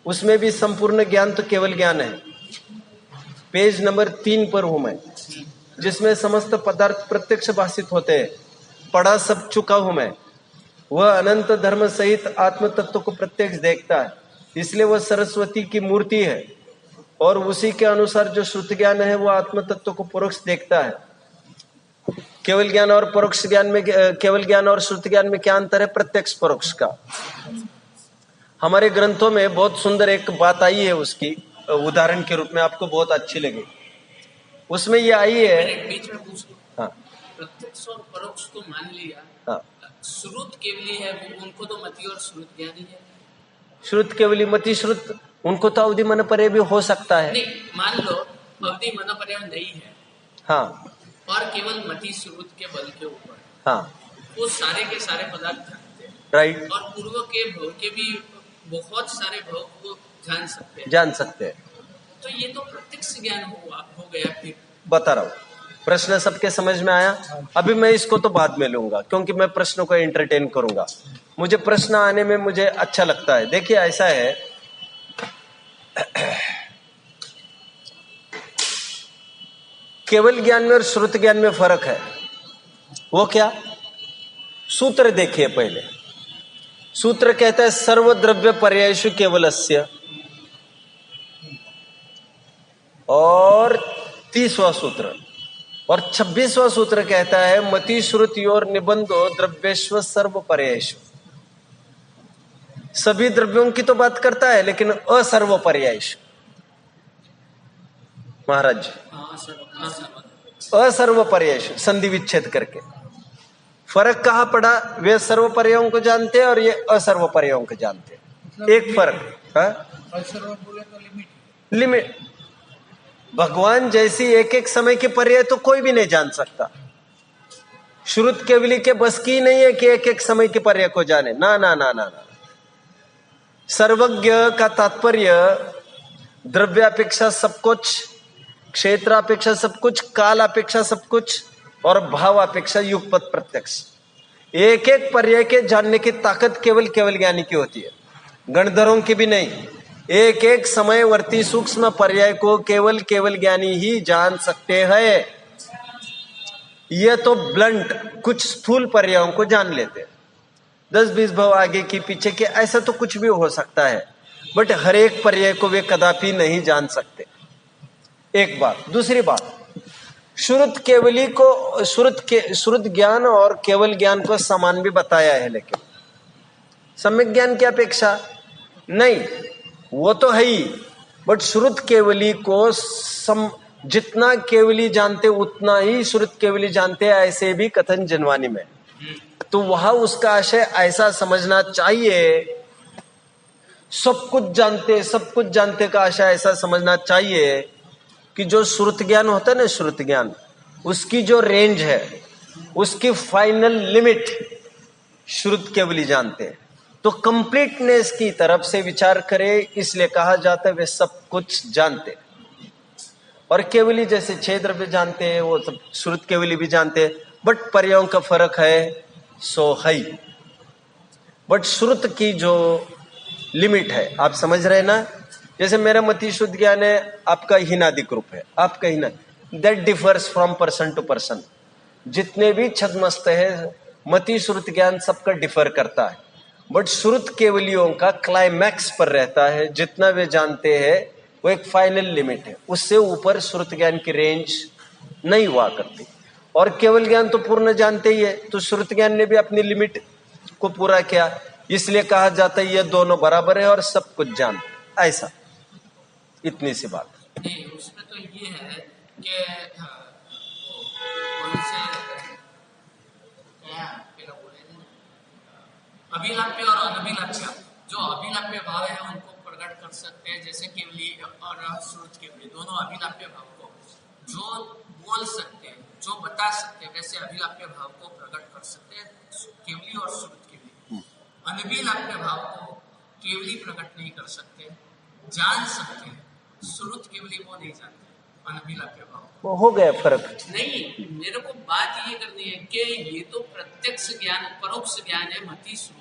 उसमें भी संपूर्ण ज्ञान तो केवल ज्ञान है। पेज नंबर 3 पर हूं मैं, जिसमें समस्त पदार्थ प्रत्यक्ष भाषित होते हैं, पढ़ा सब चुका हूं मैं। वह अनंत धर्म सहित आत्म तत्व को प्रत्यक्ष देखता है, इसलिए वह सरस्वती की मूर्ति है, और उसी के अनुसार जो श्रुत ज्ञान है वह आत्म तत्व को परोक्ष देखता है। केवल ज्ञान और परोक्ष ज्ञान में, केवल ज्ञान और श्रुत ज्ञान में क्या अंतर है? प्रत्यक्ष परोक्ष का। हमारे ग्रंथों में बहुत सुंदर एक बात आई है, उसकी उदाहरण के रूप में आपको बहुत अच्छी लगी। उसमें ये आई है, बीच में पूछ लो। हाँ प्रत्यक्ष और परोक्ष तो मान लिया, हाँ, श्रुत केवली है, उनको तो मति और श्रुत ज्ञानी है। श्रुत केवली मति श्रुत, उनको तो अवधि मन परे भी हो सकता है। नहीं, मान लो अवधि मन पर्याय नहीं है, हाँ और केवल मति श्रुत के बल के ऊपर हाँ, वो सारे के सारे पदार्थ जानते हैं, राइट, और पूर्व के भव के भी बहुत सारे भव को जान सकते हैं। तो ये तो प्रत्यक्ष ज्ञान हो गया। फिर बता रहा हूं, प्रश्न सबके समझ में आया? अभी मैं इसको तो बाद में लूंगा, क्योंकि मैं प्रश्नों को एंटरटेन करूंगा, मुझे प्रश्न आने में मुझे अच्छा लगता है। देखिए ऐसा है, केवल ज्ञान में और श्रुत ज्ञान में फर्क है। वो क्या? सूत्र देखिए पहले। सूत्र कहता है सर्वद्रव्य पर्यायषु केवलस्य, और 30वां सूत्र और 26वां सूत्र कहता है मति श्रुतियोर निबंधो द्रव्येश्व सर्व पर्यायषु। सभी द्रव्यों की तो बात करता है, लेकिन असर्व पर्यायषु। महाराज जी, असर्व पर्यायषु संधि विच्छेद करके फर्क कहां पड़ा? वे सर्व पर्यायों को जानते हैं और ये असर्व पर्यायों को जानते हैं। एक फर्क है, लिमिट। भगवान जैसी एक एक समय के पर्याय तो कोई भी नहीं जान सकता। श्रुत केवली के बस की नहीं है कि एक एक समय के पर्याय को जाने, ना ना ना ना ना। सर्वज्ञ का तात्पर्य द्रव्यापेक्षा सब कुछ, क्षेत्रापेक्षा सब कुछ, काल अपेक्षा सब कुछ, और भाव अपेक्षा युगपत प्रत्यक्ष। एक एक पर्याय के जानने की ताकत केवल केवल ज्ञानी की होती है, गणधरों की भी नहीं। एक एक समयवर्ती सूक्ष्म पर्याय को केवल केवल ज्ञानी ही जान सकते हैं। यह तो ब्लंट कुछ स्थूल पर्यायों को जान लेते, 10-20 भाव आगे की पीछे के, ऐसा तो कुछ भी हो सकता है, बट हर एक पर्याय को वे कदापि नहीं जान सकते। एक बात। दूसरी बात, श्रुत केवली को, श्रुत ज्ञान और केवल ज्ञान को समान भी बताया है, लेकिन सम्यक ज्ञान की अपेक्षा नहीं, वो तो है ही, बट श्रुत केवली को जितना केवली जानते उतना ही श्रुत केवली जानते हैं, ऐसे भी कथन जनवानी में। तो वहां उसका आशय ऐसा समझना चाहिए, सब कुछ जानते का आशय ऐसा समझना चाहिए कि जो श्रुत ज्ञान होता है ना, श्रुत ज्ञान, उसकी जो रेंज है, उसकी फाइनल लिमिट श्रुत केवली जानते हैं। तो कंप्लीटनेस की तरफ से विचार करें, इसलिए कहा जाता है वे सब कुछ जानते। और केवली जैसे 6 द्रव्य जानते हैं, वो सब श्रुत केवली भी जानते हैं, बट पर्यायों का फर्क है, सो है। बट श्रुत की जो लिमिट है, आप समझ रहे ना। जैसे मेरा मति शुद्ध ज्ञान है, आपका हीनादिक रूप है, आपका हीना, that differs from person to person. जितने भी छद्मस्त है मति श्रुत ज्ञान सबका डिफर करता है, बट श्रुत केवलियों का क्लाइमैक्स पर रहता है। जितना वे जानते हैं वो एक फाइनल लिमिट है, उससे ऊपर श्रुत ज्ञान की रेंज नहीं हुआ करती। और केवल ज्ञान तो पूर्ण जानते ही है, तो श्रुत ज्ञान ने भी अपनी लिमिट को पूरा किया, इसलिए कहा जाता है ये दोनों बराबर है और सब कुछ जानते, ऐसा। इतनी सी बात नहीं, उसमें तो ये है कि कौन से क्या बोले, अभिलाप्य और अनभिलाप्य, जो अभिलाप्य भाव है उनको प्रकट कर सकते हैं, जैसे केवली और श्रुत केवली, दोनों अभिलाप्य भाव को जो बोल सकते हैं, जो बता सकते हैं, वैसे अभिलाप्य भाव को प्रकट कर सकते हैं केवली और श्रुत केवली। अनभिलाप्य भाव को केवली प्रकट नहीं कर सकते, जान सकते हैं, श्रुत केवली वो नहीं जानते, अनभिलाप्य भाव। वो हो गया फर्क। नहीं, मेरे को बात ये करनी है कि ये तो प्रत्यक्ष ज्ञान, परोक्ष ज्ञान है मति श्रुत,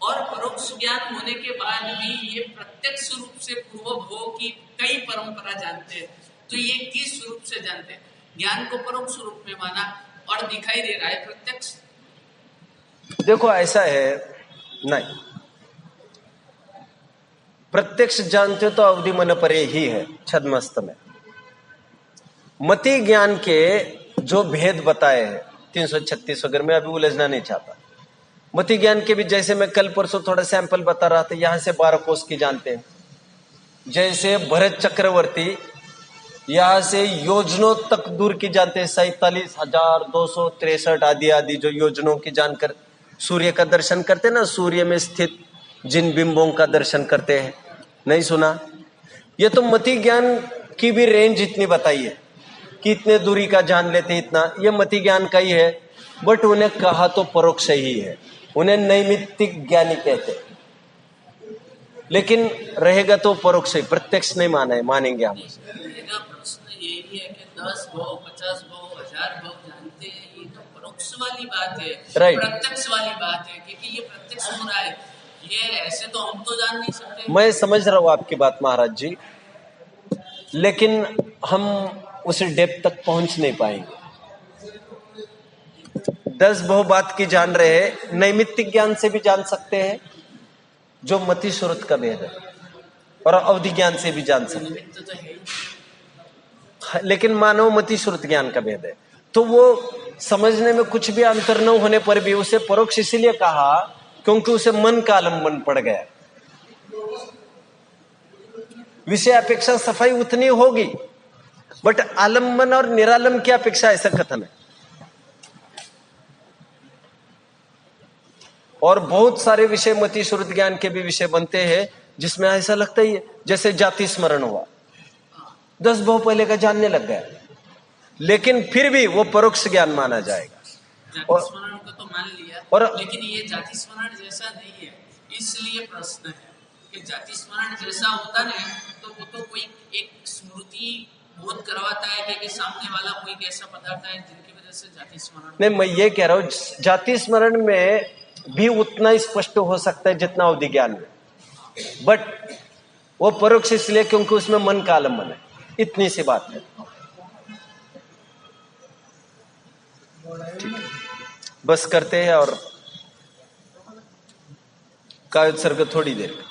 और परोक्ष ज्ञान होने के बाद भी ये प्रत्यक्ष रूप से पूर्व भव की कई परंपरा जानते हैं, तो ये किस रूप से जानते हैं? ज्ञान को परोक्ष रूप में माना और दिखाई दे रहा है प्रत्यक्ष। देखो ऐसा है, नहीं, प्रत्यक्ष जानते तो अवधि मन परे ही है छद्मस्त में। मति ज्ञान के जो भेद बताए हैं 336 वगैरह में अभी उलझना नहीं चाहता। मति ज्ञान के भी जैसे मैं कल परसों थोड़ा सैंपल बता रहा था, यहां से 12 कोष की जानते हैं। जैसे भरत चक्रवर्ती यहां से योजनों तक दूर की जानते हैं, 47,263 आदि आदि जो योजनों की जानकर सूर्य का दर्शन करते ना, सूर्य में स्थित जिन बिंबों का दर्शन करते हैं, नहीं सुना? ये तो मति ज्ञान की भी रेंज इतनी बताई है कि इतने दूरी का जान लेते, इतना, ये मति ज्ञान का ही है। बट उन्हें कहा तो परोक्ष ही है, उन्हें नैमित्तिक ज्ञानी कहते, लेकिन रहेगा तो परोक्ष ही, प्रत्यक्ष नहीं माना है, मानेंगे हम। मेरा प्रश्न यही है कि 10 भव, 50 भव, 1000 भव जानते हैं, ये तो परोक्ष वाली बात है, राइट। प्रत्यक्ष वाली बात है, क्योंकि ये प्रत्यक्ष हो रहा है, ये ऐसे तो हम तो जान नहीं सकते। मैं समझ रहा हूं आपकी बात महाराज जी, लेकिन हम उस डेप्थ तक पहुंच नहीं पाएंगे। 10 बहु बात की जान रहे हैं, नैमित्तिक ज्ञान से भी जान सकते हैं जो मति श्रुत का भेद है, और अवधि ज्ञान से भी जान सकते हैं, तो है, लेकिन मानव मति श्रुत ज्ञान का भेद है। तो वो समझने में कुछ भी अंतर न होने पर भी उसे परोक्ष इसीलिए कहा क्योंकि उसे मन का आलम्बन पड़ गया। विषय अपेक्षा सफाई उतनी होगी, बट आलम्बन और निरालंब की अपेक्षा, ऐसा कथन है। और बहुत सारे विषय मति श्रुत ज्ञान के भी विषय बनते हैं जिसमें ऐसा लगता ही है, जैसे जाति स्मरण हुआ, 10 बहु पहले का जानने लग गया, लेकिन फिर भी वो परोक्ष ज्ञान माना जाएगा। जाति स्मरण को तो मान लिया, और लेकिन ये जाति स्मरण जैसा नहीं है, इसलिए प्रश्न है कि जाति स्मरण जैसा होता ना तो वो तो कोई एक स्मृति बोध करवाता है कि सामने वाला कोई ऐसा पदार्थ है जिनकी वजह से जाति स्मरण। नहीं, मैं ये कह रहा हूं जाति स्मरण में भी उतना ही स्पष्ट हो सकता है जितना अवधि ज्ञान में, बट वो परोक्ष इसलिए क्योंकि उसमें मन का आलम्बन है, इतनी सी बात है। बस करते हैं और का उत्सर्ग थोड़ी देर।